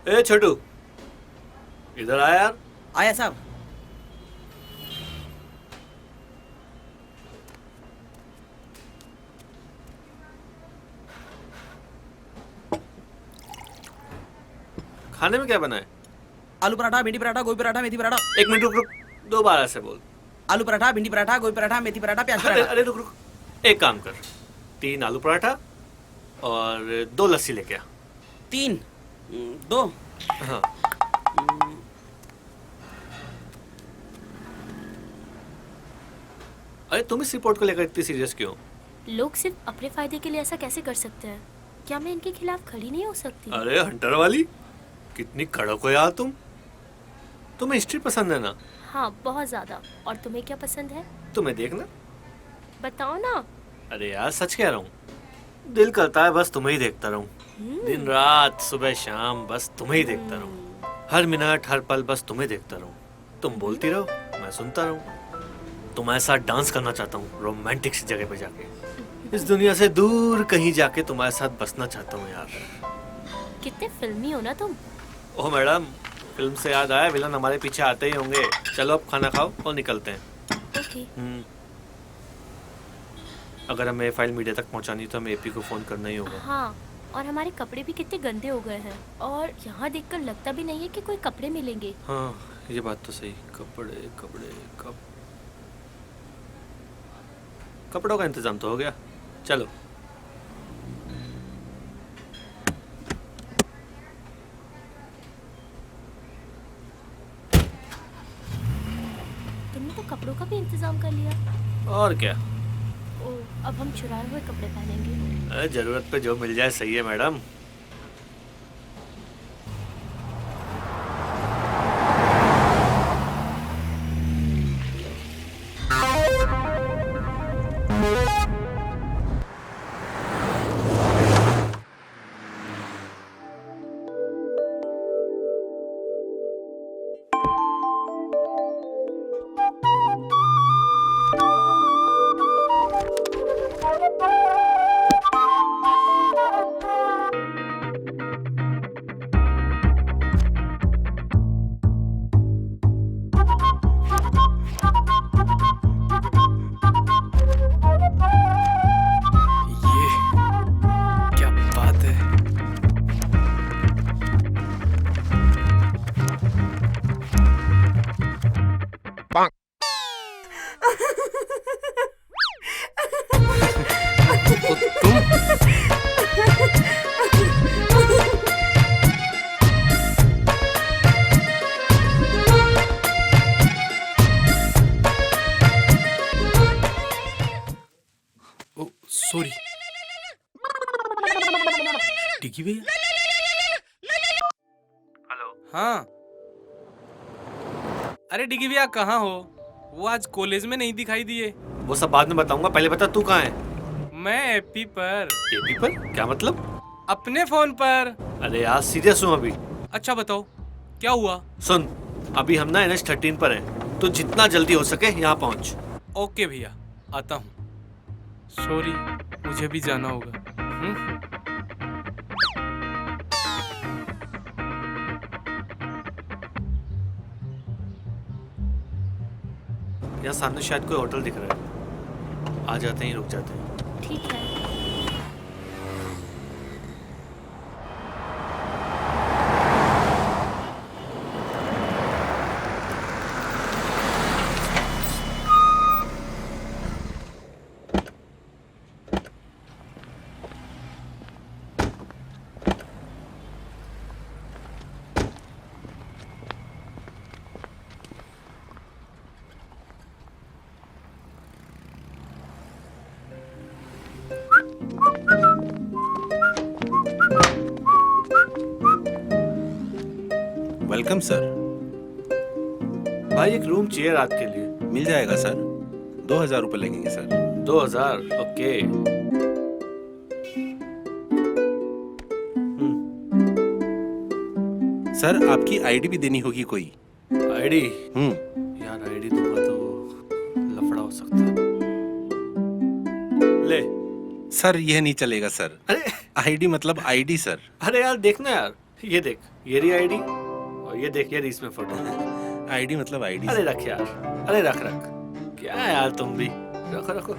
ए छोटू, इधर आया यार। आया साहब। खाने में क्या बना है? आलू पराठा, भिंडी पराठा, गोभी पराठा, मेथी पराठा। 1 मिनट रुक रुक, दोबारा से बोल। आलू पराठा, भिंडी पराठा, गोभी पराठा, मेथी पराठा, प्याज अरे पराठा। अरे रुक रुक, एक काम कर, 3 आलू पराठा और 2 लस्सी लेके आ। 3 2। हाँ। अरे तुम इस रिपोर्ट को लेकर इतनी सीरियस क्यों? लोग सिर्फ अपने फायदे के लिए ऐसा कैसे कर सकते हैं? क्या मैं इनके खिलाफ खड़ी नहीं हो सकती? अरे हंटर वाली, कितनी कड़क हो यार तुम। तुम्हें हिस्ट्री पसंद है ना? हाँ, बहुत ज्यादा। और तुम्हें क्या पसंद है? तुम्हें देखना। बताओ ना। अरे यार सच कह रहा हूँ, दिल करता है बस तुम्हें ही देखता रहूं। दिन रात सुबह शाम बस तुम्हें ही देखता रहूं। हर मिनट हर पल बस तुम्हें देखता रहूं। तुम बोलती रहो, मैं सुनता रहूं। तुम्हारे साथ डांस करना चाहता हूँ रोमांटिक सी जगह पे जाके। इस दुनिया से दूर कहीं जाके तुम्हारे साथ बसना चाहता हूँ यार। कितने फिल्मी हो ना तुम। ओह मैडम, फिल्म से याद आया, विलन हमारे पीछे आते ही होंगे। चलो अब खाना खाओ और निकलते हैं। ओके। अगर हमें फाइल मीडिया तक पहुंचानी तो हमें एपी को फोन करना ही होगा। हाँ, और हमारे कपड़े भी कितने गंदे हो गए हैं और यहाँ देखकर लगता भी नहीं है कि कोई कपड़े मिलेंगे। हाँ ये बात तो सही। कपड़े कपड़े कपड़ों का इंतजाम तो हो गया। चलो। इंतजाम कर लिया। और क्या, ओ, अब हम चुराए हुए कपड़े पहनेंगे। अरे जरूरत पे जो मिल जाए सही है मैडम। क्या बात है। सॉरी डिग्गी भैया। हेलो। हाँ, अरे डिग्गी भैया कहाँ हो? वो आज कॉलेज में नहीं दिखाई दिए। वो सब बाद में बताऊंगा, पहले बता तू कहाँ है? मैं एपी पर। एपी पर? क्या मतलब? अपने फोन पर। अरे यार सीरियस हूँ अभी। अच्छा बताओ क्या हुआ? सुन, अभी हम ना NH13 पर हैं, तो जितना जल्दी हो सके यहाँ पहुँच। ओके भैया, आता हूँ। सॉरी, मुझे भी जाना होगा। यहाँ सामने शायद कोई होटल दिख रहा है, आ जाते ही रुक जाते हैं। ठीक है। Welcome sir. भाई एक रूम चाहिए रात के लिए। मिल जाएगा सर, 2000 रुपये लगेंगे सर। 2000? ओके। सर आपकी आईडी भी देनी होगी कोई। आईडी? यार आईडी दूंगा तो लफड़ा हो सकता है। ले। सर यह नहीं चलेगा सर। अरे आईडी मतलब आईडी सर। अरे यार देखना यार, ये देख, ये रही आईडी और ये देख, ये रही इसमें फोटो। आईडी मतलब आईडी। अरे रख यार, अरे रख रख। क्या है यार तुम भी, रखो रखो।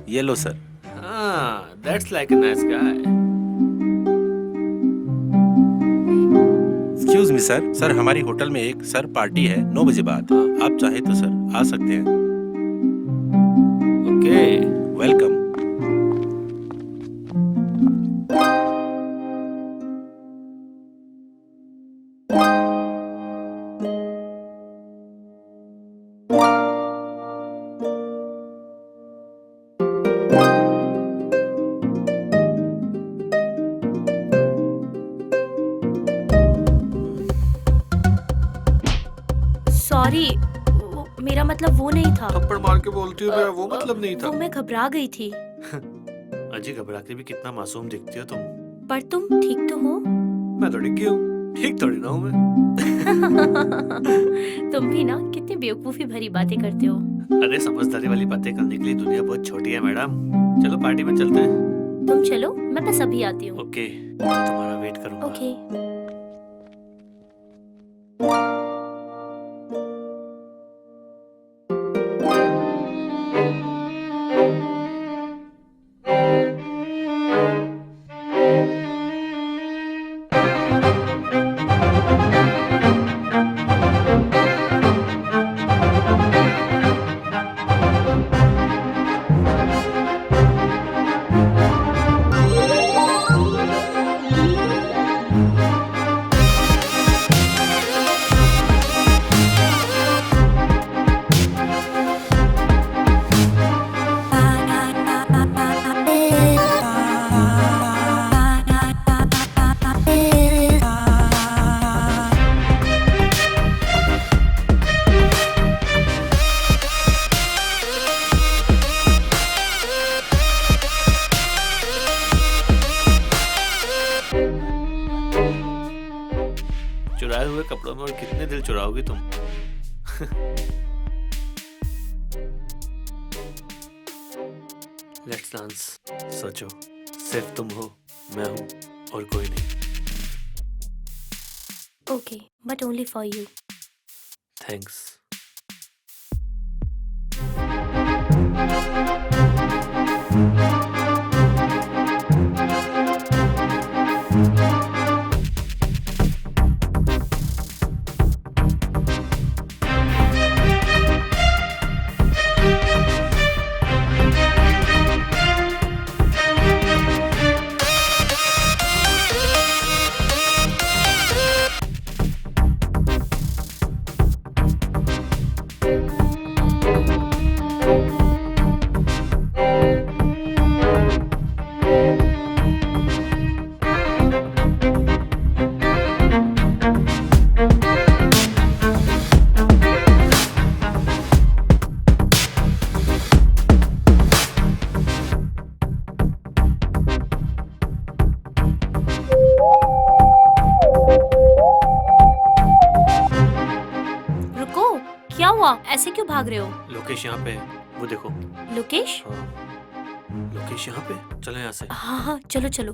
ये लो सर। हाँ, that's like a nice guy. Excuse me sir, sir हमारी होटल में एक सर पार्टी है 9 बजे बाद। आप चाहे तो सर आ सकते हैं। Okay, welcome. सॉरी, मेरा मतलब वो नहीं था। थप्पड़ मार के बोलती हूँ मेरा वो मतलब नहीं था। वो मैं घबरा गई थी। अजी घबरा के भी कितना मासूम दिखती हो तुम। पर तुम ठीक तो हो? मैं तो डिग्गी हूँ, ठीक थोड़ी ना हूँ मैं। तुम भी ना कितनी बेवकूफी भरी बातें करते हो। अरे समझदारी वाली बातें करने के लिए दुनिया बहुत छोटी है मैडम। चलो पार्टी में चलते हैं। तुम चलो, मैं बस अभी आती हूँ। ओके, मैं तुम्हारा वेट करूँगा। ओके। चुराए हुए कपड़ों में और कितने दिल चुराओगी तुम? Let's dance. सोचो, सिर्फ तुम हो, मैं हूँ और कोई नहीं। Okay, but only for you. Thanks. रुको, क्या हुआ? ऐसे क्यों भाग रहे हो? लोकेश यहाँ पे है, वो देखो। लोकेश? लोकेश यहाँ पे, चलो यहाँ से। हाँ हाँ, चलो चलो।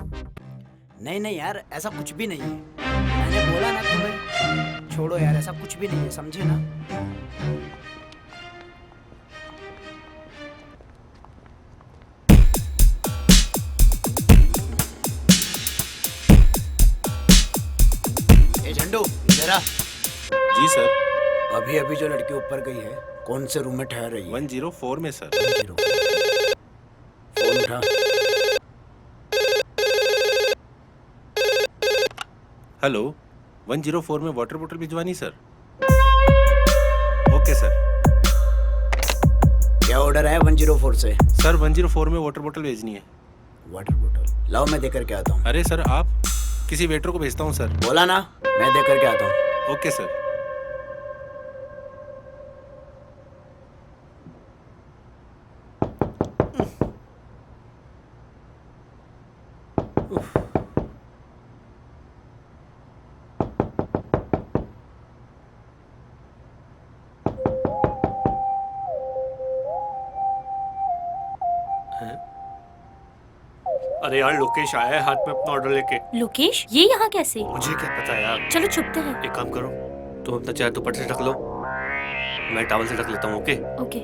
नहीं नहीं यार, ऐसा कुछ भी नहीं है। मैंने बोला ना तुम्हें, छोड़ो यार, ऐसा कुछ भी नहीं है, समझे ना? ए झंडू, इधर आ। जी सर। अभी अभी जो लड़की ऊपर गई है, कौन से रूम में ठहर रही है? 104 में सर। फोन उठा। हेलो, 104 में वाटर बोतल भिजवानी सर। Okay sir. क्या ऑर्डर है 104 से? सर 104 में वाटर बोतल भेजनी है। वाटर बोतल लाओ, मैं देकर के आता हूँ। अरे सर, आप किसी वेटर को भेजता हूँ सर। बोला ना, मैं देकर के आता हूँ। Okay sir. अरे यार, लोकेश आया है हाथ में अपना ऑर्डर लेके। लोकेश, ये यहाँ कैसे? मुझे क्या पता यार। चलो छुपते हैं। एक काम करो, तुम अपना चेहरा दुपट्टे से ढक लो, मैं टॉवल से ढक लेता हूँ। Okay okay.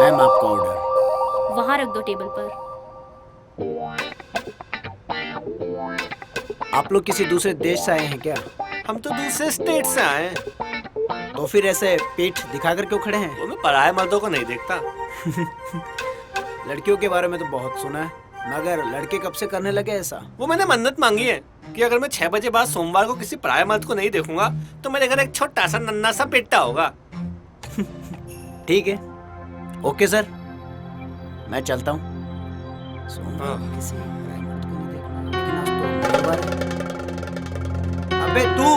मैम, आपका ऑर्डर वहाँ रख दो टेबल पर। आप लोग किसी दूसरे देश से आए हैं क्या? हम तो दूसरे स्टेट से आए हैं। तो फिर ऐसे पीठ दिखाकर क्यों खड़े हैं? वो मैं पराये मर्दों को नहीं देखता। लड़कियों के बारे में तो बहुत सुना है, मगर लड़के कब से करने लगे ऐसा? वो मैंने मन्नत मांगी है कि अगर मैं 6 बजे बाद सोमवार को किसी पराये मर्द को नहीं देखूंगा तो मेरे घर एक छोटा सा नन्हा सा बेटा होगा। ठीक है, ओके सर, मैं चलता हूँ। किसी पराये मर्द को नहीं देखना, लेकिन आज तो मंगलवार है। अबे तू!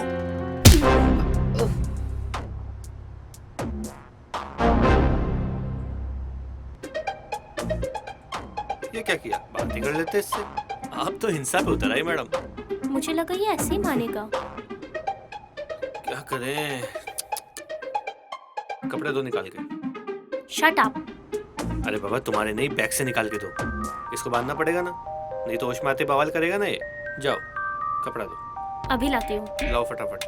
ये क्या किया? बात ही कर लेते इससे। आप तो हिंसा पे उतर आई मैडम। मुझे लगा ये ऐसे ही मानेगा। क्या करें? कपड़े दो निकाल के। Shut up. अरे बाबा, तुम्हारे नहीं, बैग से निकाल के दो। इसको बांधना पड़ेगा ना, नहीं तो होश में आते बवाल करेगा ना ये। जाओ, कपड़ा दो। अभी लाती हूँ। लाओ फटाफट।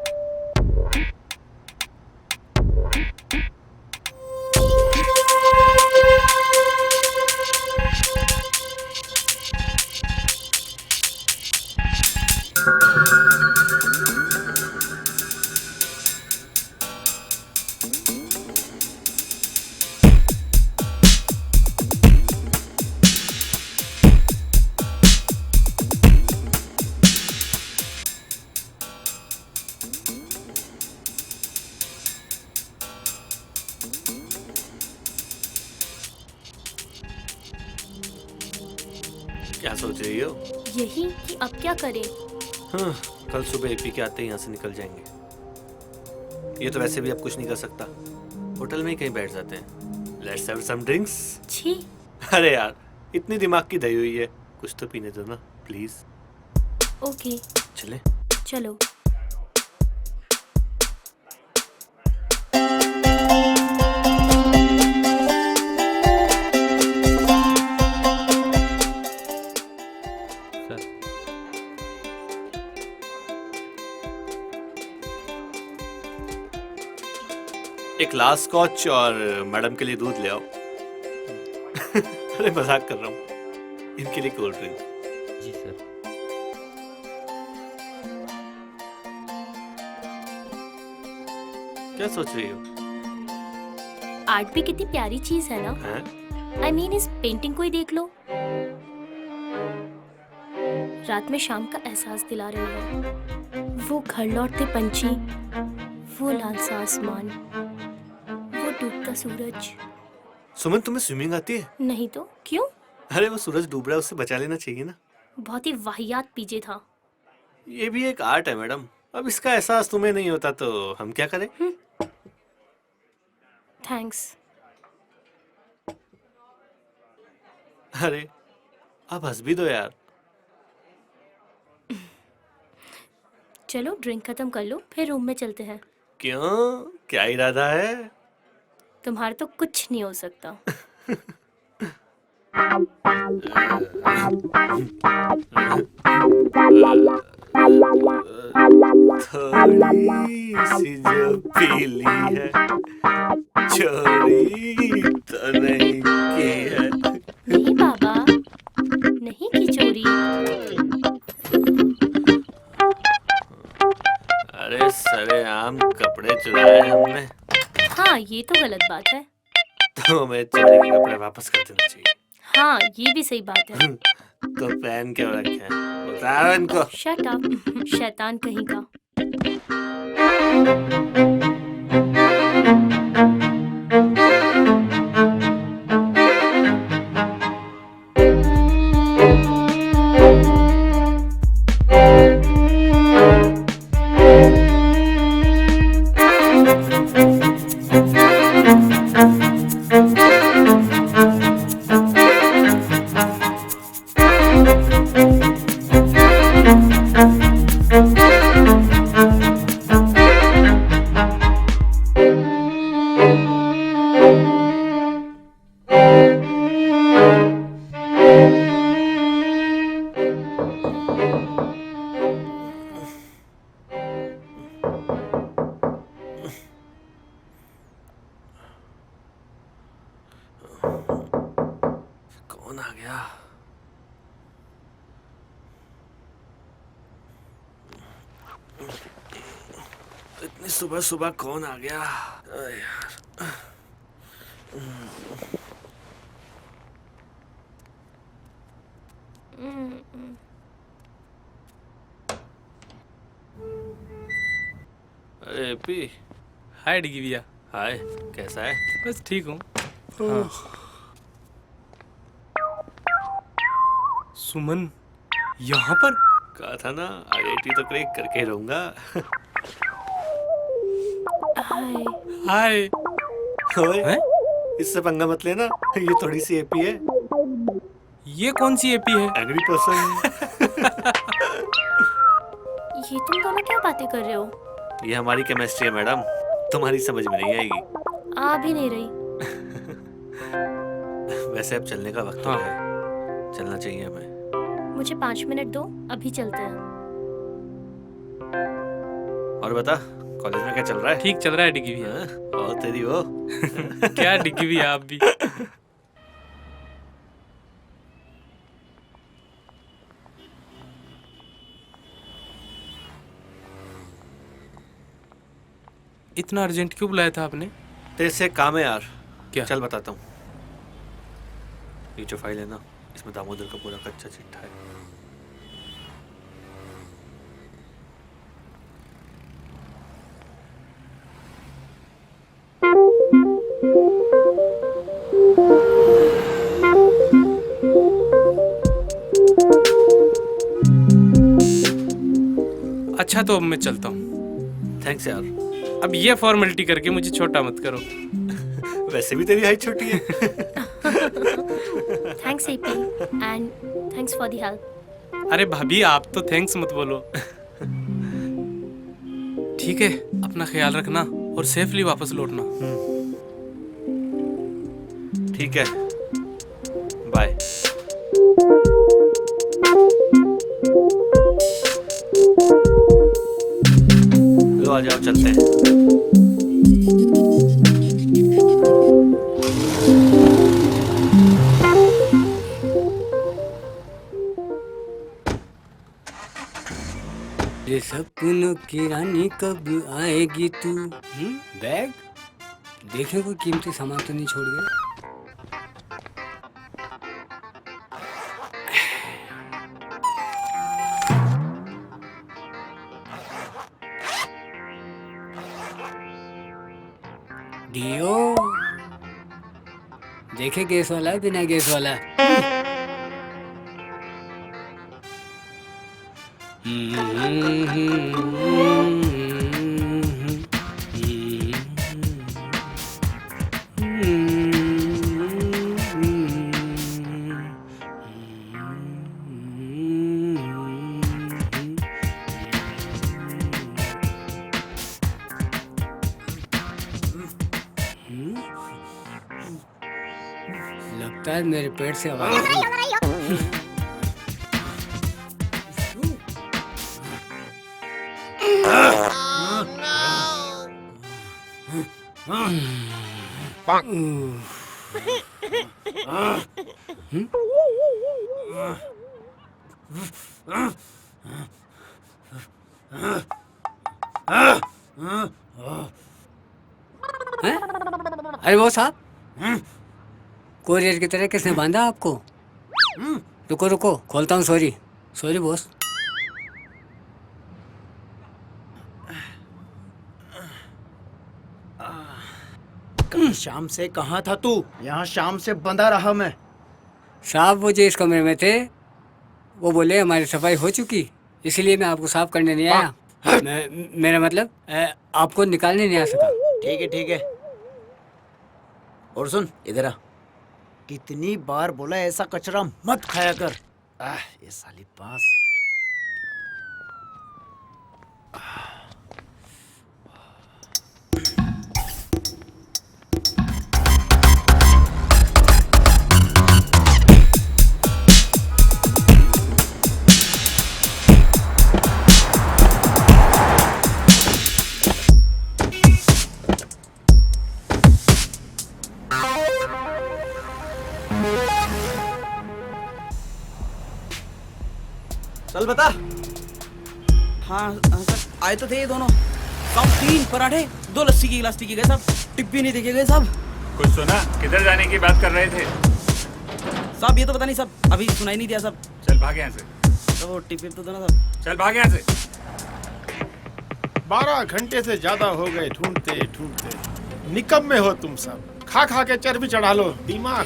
क्या सोच रही हो? यही कि अब क्या करें? हाँ, कल सुबह एपी के आते ही यहाँ से निकल जाएंगे। ये तो वैसे भी अब कुछ नहीं कर सकता, होटल में ही कहीं बैठ जाते हैं। Let's have some drinks. छी। अरे यार, इतनी दिमाग की दही हुई है, कुछ तो पीने दो ना प्लीज। ओके चले। चलो। एक लास्ट स्कॉच और मैडम के लिए दूध ले आओ। अरे मजाक कर रहा हूँ, इनके लिए कोल्ड ड्रिंक। जी सर। क्या सोच रही हो? आर्ट भी कितनी प्यारी चीज है ना। आई मीन इस पेंटिंग को ही देख लो, रात में शाम का एहसास दिला रही है। वो घर लौटते पंछी, वो लाल सा आसमान, वो डूबता सूरज। सुमन, तुम्हें स्विमिंग आती है? नहीं तो क्यों? अरे वो सूरज डूब रहा है, उससे बचा लेना चाहिए ना। बहुत ही वाहियात पीजे था। ये भी एक आर्ट है मैडम, अब इसका एहसास तुम्हें नहीं होता तो हम क्या करें? थैंक्स। अरे अब हंस भी दो यार। चलो ड्रिंक खत्म कर लो, फिर रूम में चलते हैं। क्यों, क्या इरादा है? तुम्हारा तो कुछ नहीं हो सकता। थोड़ी सी जो पीली है, चोरी तो नहीं की है। नहीं बाबा, नहीं की चोरी। अरे सरेआम कपड़े चुराए हमने। हाँ ये तो गलत बात है। तो हमें चोरी के कपड़े वापस कर देना चाहिए। हाँ ये भी सही बात है। तो पहन क्यों रखे हैं? उतारो इनको। शट अप, शैतान कहीं का। कौन आ गया? इतनी सुबह सुबह कौन आ गया? अरे यार। अरे पी। हाय डिगी भैया। हाय, कैसा है? बस ठीक हूँ। हाँ। सुमन यहाँ पर? कहा था ना, IIT तो क्रैक करके ही रहूंगा। हाय। हाय। ओए, इससे पंगा मत लेना, ये थोड़ी सी एपी है। ये कौन सी एपी है? Angry person. ये तुम दोनों क्या बातें कर रहे हो? ये हमारी केमिस्ट्री है मैडम, तुम्हारी समझ में नहीं आएगी। आ भी नहीं रही। वैसे अब चलने का वक्त हो गया है, चलना चाहिए हमें। मुझे 5 मिनट दो, अभी चलते हैं। और बता, कॉलेज में क्या चल रहा है? ठीक चल रहा है डिगी भैया। और तेरी वो क्या डिगी भैया आप भी। इतना अर्जेंट क्यों बुलाया था आपने? तेरे से काम है यार। क्या? चल बताता हूँ। ये जो फाइल है ना, इसमें दामोदर का पूरा कच्चा चिट्ठा है। अच्छा तो अब मैं चलता हूँ। थैंक्स यार। अब ये फॉर्मेलिटी करके मुझे छोटा मत करो। वैसे भी तेरी हाइट छोटी है। Thanks AP and thanks for the help. अरे भाभी आप तो थैंक्स मत बोलो। ठीक है, अपना ख्याल रखना और सेफली वापस लौटना। ठीक है, बाय। लो आ जाओ, चलते हैं। ये सपनों की रानी कब आएगी तू? बैग देखे कोई कीमती सामान तो नहीं छोड़ गया। डियो देखे गैस वाला है बिना गैस वाला। लगता है मेरे पेट से आवाज आ रही है। अरे वो साहब, कोरियर की तरह किसने बांधा आपको? रुको रुको, खोलता हूँ। Sorry sorry boss. कल शाम से कहाँ था तू? यहाँ शाम से बंधा रहा मैं। साहब वो जो इस कमरे में थे वो बोले हमारी सफाई हो चुकी, इसलिए मैं आपको साफ करने नहीं आया। मेरा मतलब आपको निकालने नहीं आ सका। ठीक है ठीक है। और सुन इधर आ, कितनी बार बोला ऐसा कचरा मत खाया कर। ये साली पास। चल बता। हाँ सर आए तो थे ये दोनों। सब 3 पराठे 2 लस्सी की गिलास पी के गए साहब। टिप भी नहीं देखे गए साहब। कुछ सुना? किधर जाने की बात कर रहे थे? साहब ये तो पता नहीं साहब, अभी सुनाई नहीं दिया साहब। चल भाग यहाँ से। तो टिप तो दो ना साहब। चल भाग यहाँ से। 12 घंटे से ज्यादा हो गए ढूंढते ढूंढते। निकम्मे हो तुम सब। खा खा के चर्बी चढ़ा लो। दिमाग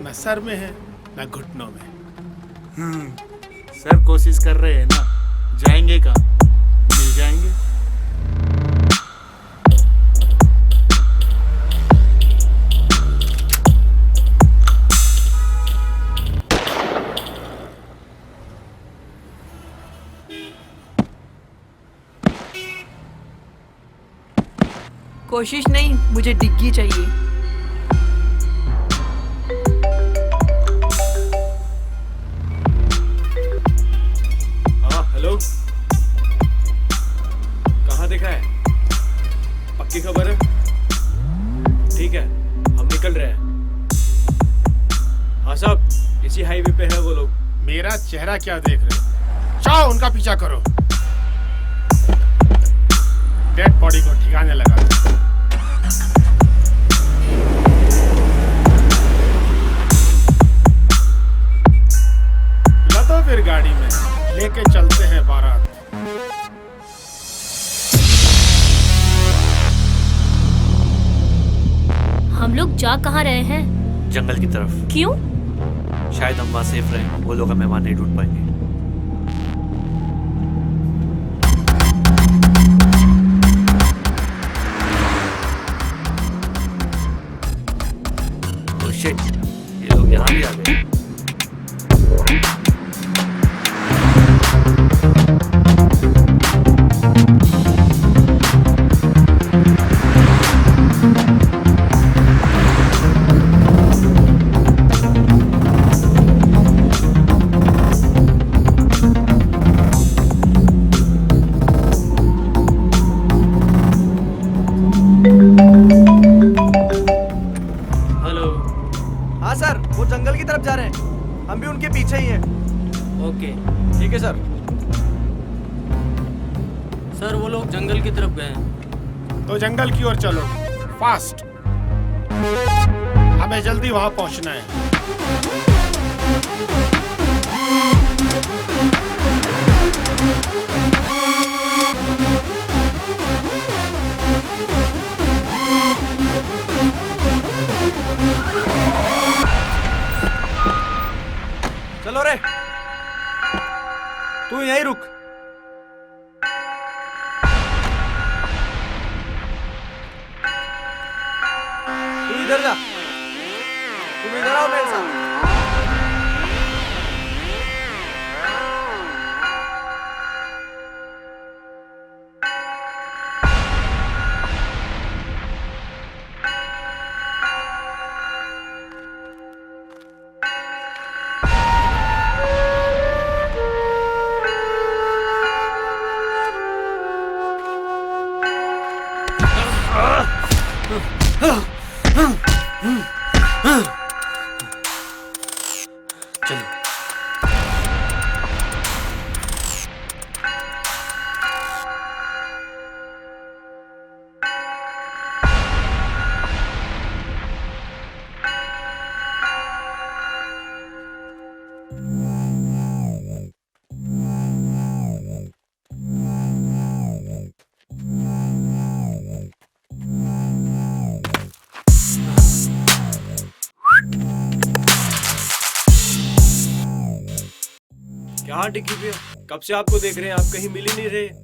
न सर में है न घुटनों में। सर कोशिश कर रहे हैं ना, जाएंगे कहाँ? मिल जाएंगे। कोशिश नहीं, मुझे डिग्गी चाहिए। हेलो, कहाँ देखा है? पक्की खबर है? ठीक है, हम निकल रहे हैं। हाँ साहब, इसी हाईवे पे है वो लोग। मेरा चेहरा क्या देख रहे हो? जाओ उनका पीछा करो। डेड बॉडी को ठिकाने लगा दो। लदो फिर गाड़ी में, लेके चलते हैं बारात। हम लोग जा कहाँ रहे हैं? जंगल की तरफ। क्यों? शायद हम वहाँ सेफ रहें, वो लोग हमें वहाँ नहीं ढूंढ पाएंगे। हम भी उनके पीछे ही हैं। ओके ठीक है सर। सर वो लोग जंगल की तरफ गए हैं। तो जंगल की ओर चलो, फास्ट। हमें जल्दी वहां पहुंचना है। चलो रे, तू यहीं रुक। तू इधर जा, तुम इधर आओ मेरे साथ। क्या डिग्गी पे हो? कब से आपको देख रहे हैं, आप कहीं मिल ही नहीं रहे।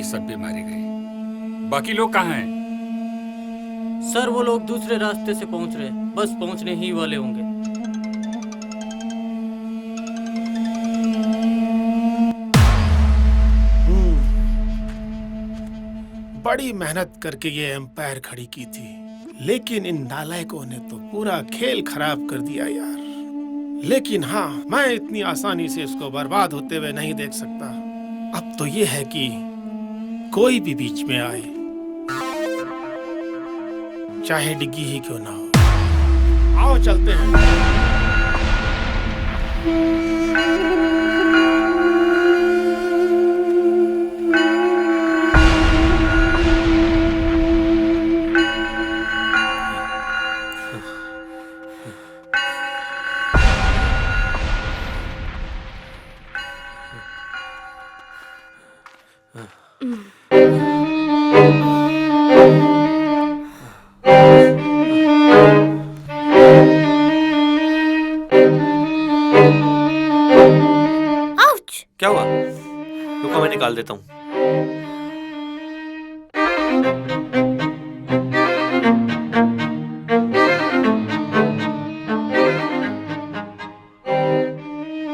सब भी मारे गए। बाकी लोग कहाँ हैं? सर वो लोग दूसरे रास्ते से पहुंच रहे, बस पहुंचने ही वाले होंगे। बड़ी मेहनत करके ये एम्पायर खड़ी की थी, लेकिन इन नालायकों ने तो पूरा खेल खराब कर दिया यार। लेकिन हाँ, मैं इतनी आसानी से इसको बर्बाद होते हुए नहीं देख सकता। अब तो ये है कि कोई भी बीच में आए, चाहे डिग्गी ही क्यों ना हो। आओ चलते हैं। क्या हुआ? रुको मैं निकाल देता हूँ।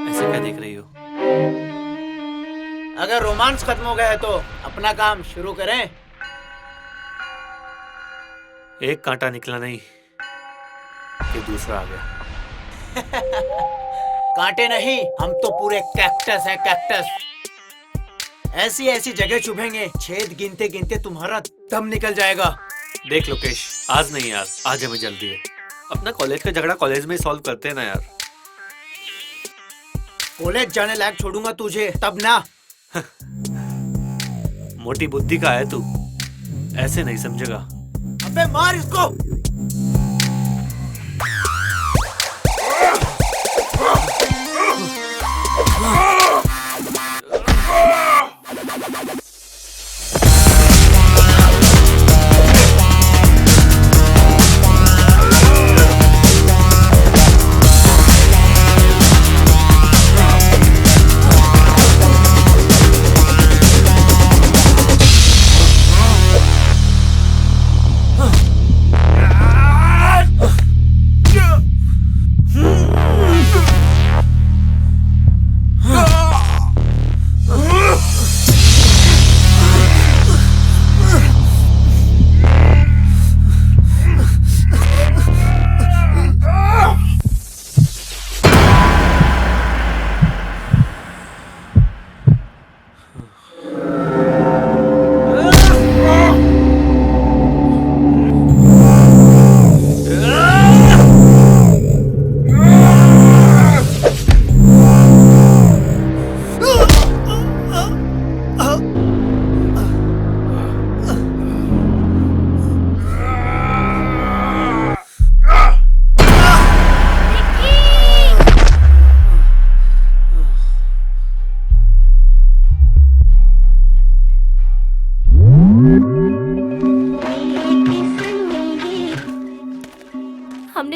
ऐसे क्या देख रही हो? अगर रोमांस खत्म हो गया है तो अपना काम शुरू करें। एक कांटा निकला नहीं कि दूसरा आ गया। कांटे नहीं, हम तो पूरे कैक्टस है, कैक्टस। ऐसी ऐसी जगह चुभेंगे, छेद गिनते गिनते तुम्हारा दम निकल जाएगा। देख लोकेश, आज नहीं यार, आज हमें जल्दी है। अपना कॉलेज का झगड़ा कॉलेज में ही सॉल्व करते हैं ना यार। कॉलेज जाने लायक छोड़ूंगा तुझे तब ना। मोटी बुद्धि का है तू, ऐसे नहीं समझेगा। अबे मार इसको।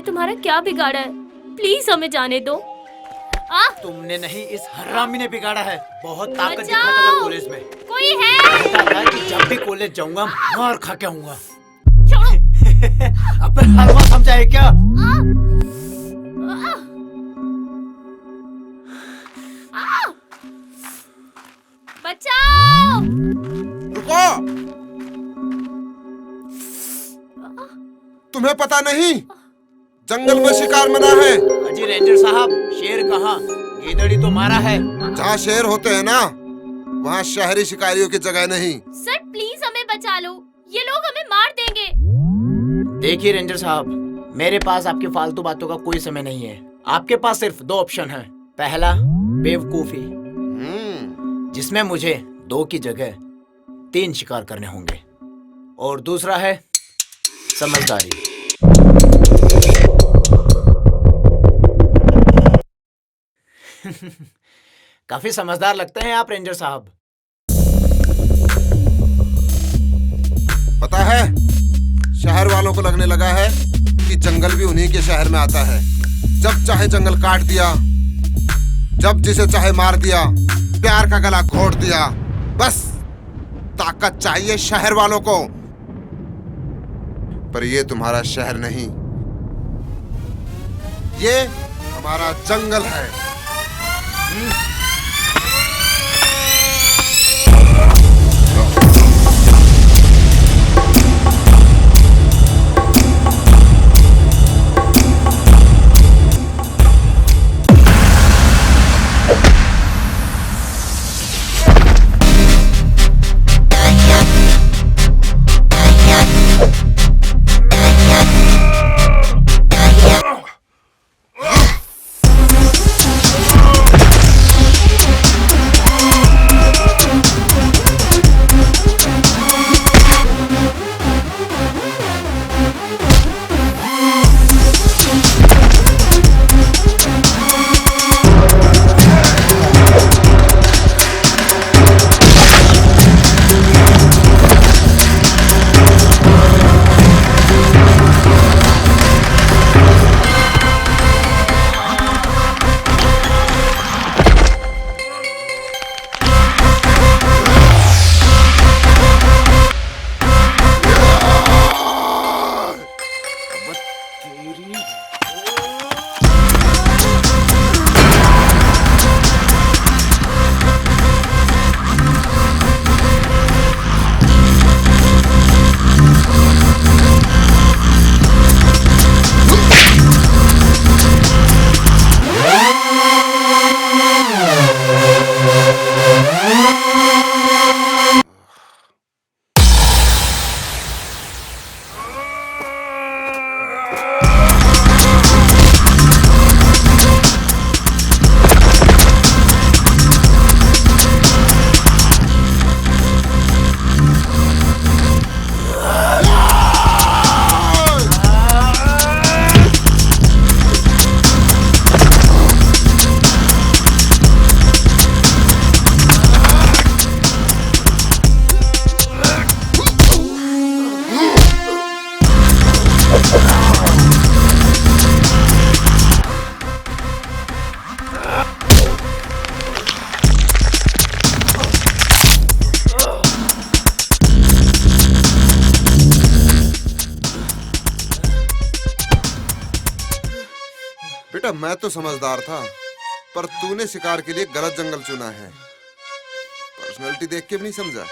तुम्हारा क्या बिगाड़ा है? प्लीज हमें जाने दो। तुमने नहीं, इस हरामी ने बिगाड़ा है। बहुत ताकत बचाओ! दिखाता था कॉलेज में। कोई है? कहता था कि जब भी कॉलेज जाऊंगा मार खा के आऊंगा। अब हलवा समझा है क्या? बचाओ! रुको! तुम्हें पता नहीं जंगल में शिकार मना है। अजी रेंजर साहब, शेर कहाँ? गीदड़ी तो मारा है। जहाँ शेर होते हैं ना, वहाँ शहरी शिकारियों की जगह नहीं। सर प्लीज हमें बचा लो, ये लोग हमें मार देंगे। देखिए रेंजर साहब, मेरे पास आपकी फालतू बातों का कोई समय नहीं है। आपके पास सिर्फ 2 ऑप्शन हैं। पहला, बेवकूफी, जिसमें मुझे 2 की जगह 3 शिकार करने होंगे, और दूसरा है समझदारी। काफी समझदार लगते हैं आप रेंजर साहब। पता है, शहर वालों को लगने लगा है कि जंगल भी उन्हीं के शहर में आता है। जब चाहे जंगल काट दिया, जब जिसे चाहे मार दिया, प्यार का गला घोट दिया। बस ताकत चाहिए शहर वालों को। पर ये तुम्हारा शहर नहीं, ये हमारा जंगल है। बेटा, मैं तो समझदार था, पर तूने शिकार के लिए गलत जंगल चुना है। पर्सनालिटी देख के भी नहीं समझा।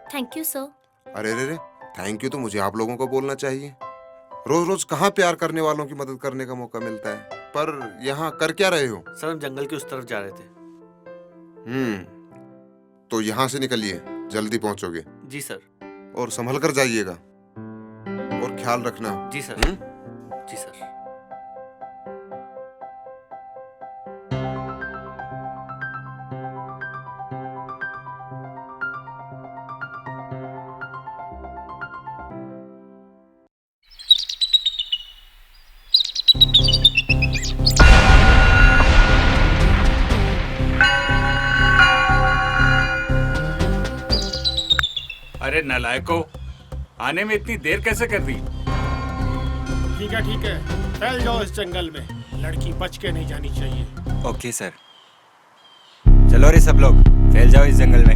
Thank you sir. अरे रे रे, थैंक यू तो मुझे आप लोगों को बोलना चाहिए। रोज रोज कहाँ प्यार करने वालों की मदद करने का मौका मिलता है। पर यहाँ कर क्या रहे हो? सर हम जंगल के उस तरफ जा रहे थे। तो यहाँ से निकलिए, जल्दी पहुंचोगे। जी सर। और संभल कर जाइएगा और ख्याल रखना। जी सर। जी सर। अरे नालायको, आने में इतनी देर कैसे कर दी? ठीक है, फैल जाओ इस जंगल में, लड़की बच के नहीं जानी चाहिए। Okay sir. चलो रे सब लोग, फैल जाओ इस जंगल में।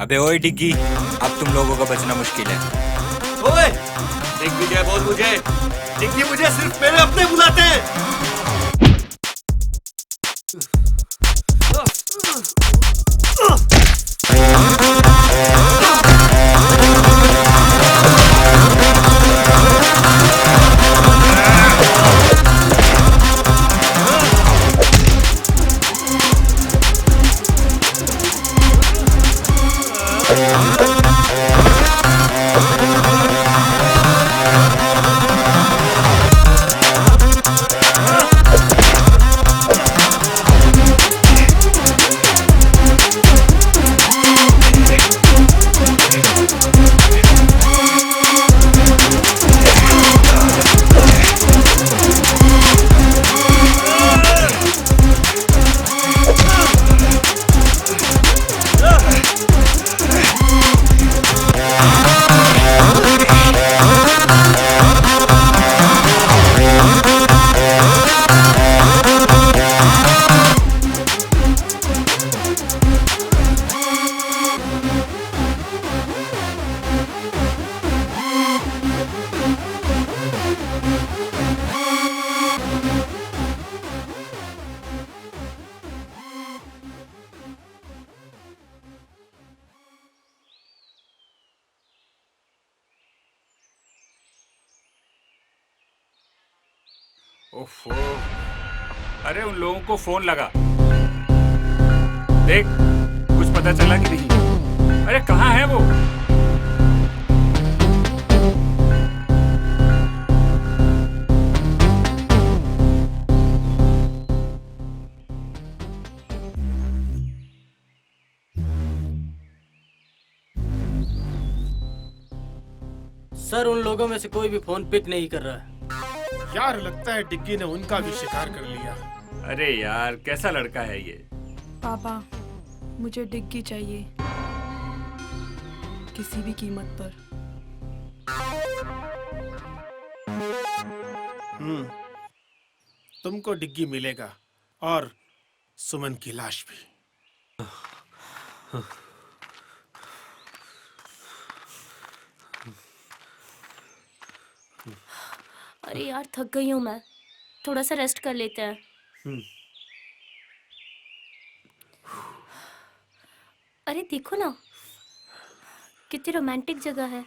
अबे ओए डिग्गी, अब तुम लोगों का बचना मुश्किल है। ओए, दिग्विजय बोल मुझे, डिग्गी मुझे सिर्फ मेरे अपने बुलाते हैं। ओफो, अरे उन लोगों को फोन लगा, देख कुछ पता चला कि नहीं? अरे कहाँ है वो? सर उन लोगों में से कोई भी फोन पिक नहीं कर रहा है। यार लगता है डिग्गी ने उनका भी शिकार कर लिया। अरे यार कैसा लड़का है ये? पापा मुझे डिग्गी चाहिए, किसी भी कीमत पर। तुमको डिग्गी मिलेगा और सुमन की लाश भी। अरे यार थक गई हूँ मैं, थोड़ा सा रेस्ट कर लेते हैं। अरे देखो ना, कितनी रोमांटिक जगह है।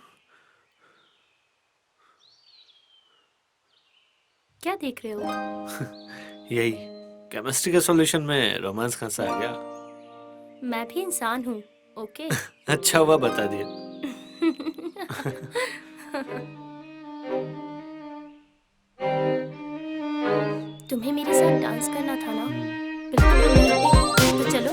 क्या देख रहे हो? यही केमिस्ट्री के सॉल्यूशन में रोमांस कहाँ से आ गया? मैं भी इंसान हूँ, ओके? अच्छा हुआ बता दिया। तुम्हें मेरे साथ डांस करना था ना? बिल्कुल, तो चलो।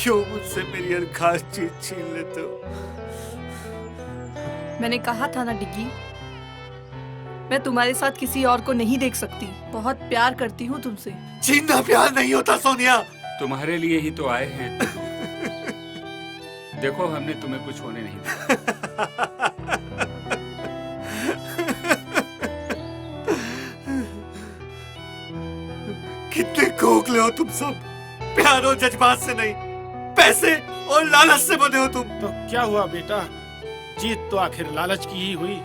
क्यों मुझसे मेरी हर खास चीज छीन लेते हो? मैंने कहा था ना डिग्गी, मैं तुम्हारे साथ किसी और को नहीं देख सकती। बहुत प्यार करती हूँ तुमसे। छीनना प्यार नहीं होता सोनिया। तुम्हारे लिए ही तो आए हैं। देखो हमने तुम्हें कुछ होने नहीं दिया। कितने खोखले हो तुम सब। प्यार और जज्बात से नहीं, पैसे और लालच से बने हो तुम। तो क्या हुआ बेटा, जीत तो आखिर लालच की ही हुई।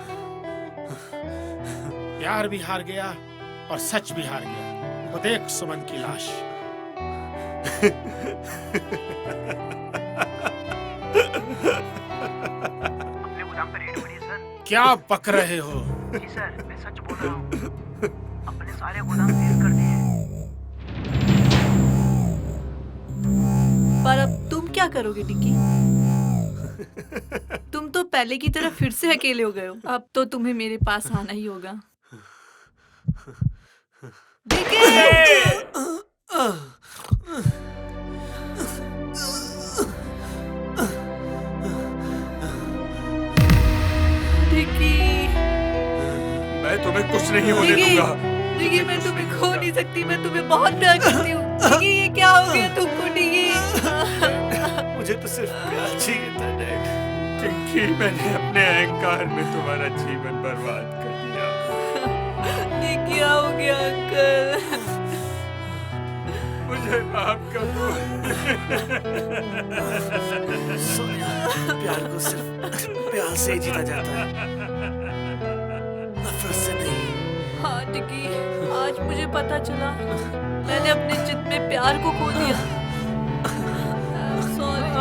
प्यार भी हार गया और सच भी हार गया। वो देख सुमन की लाश। क्या बक रहे हो? जी सर, मैं सच बोल रहा हूँ। अपने सारे गोदाम सील कर दिए। पर अब तुम क्या करोगे डिग्गी? तुम तो पहले की तरह फिर से अकेले हो गए हो। अब तो तुम्हें मेरे पास आना ही होगा। मैं तुम्हें कुछ नहीं होने दूंगा। डिग्गी, मैं तुम्हें खो नहीं सकती। मैं तुम्हें बहुत प्यार करती हूँ। डिग्गी, ये क्या हो गया तुमको डिग्गी? मुझे तो सिर्फ प्यार चाहिए था डैड। चिंकी, मैंने अपने अहंकार में तुम्हारा जीवन बर्बाद कर दिया। ये क्या हो गया अंकल? मुझे माफ कर दो। सोनिया, प्यार को सिर्फ प्यार से ही जीता जाता है। टिकी, आज मुझे पता चला मैंने अपने जिद में प्यार को खो दिया। सॉरी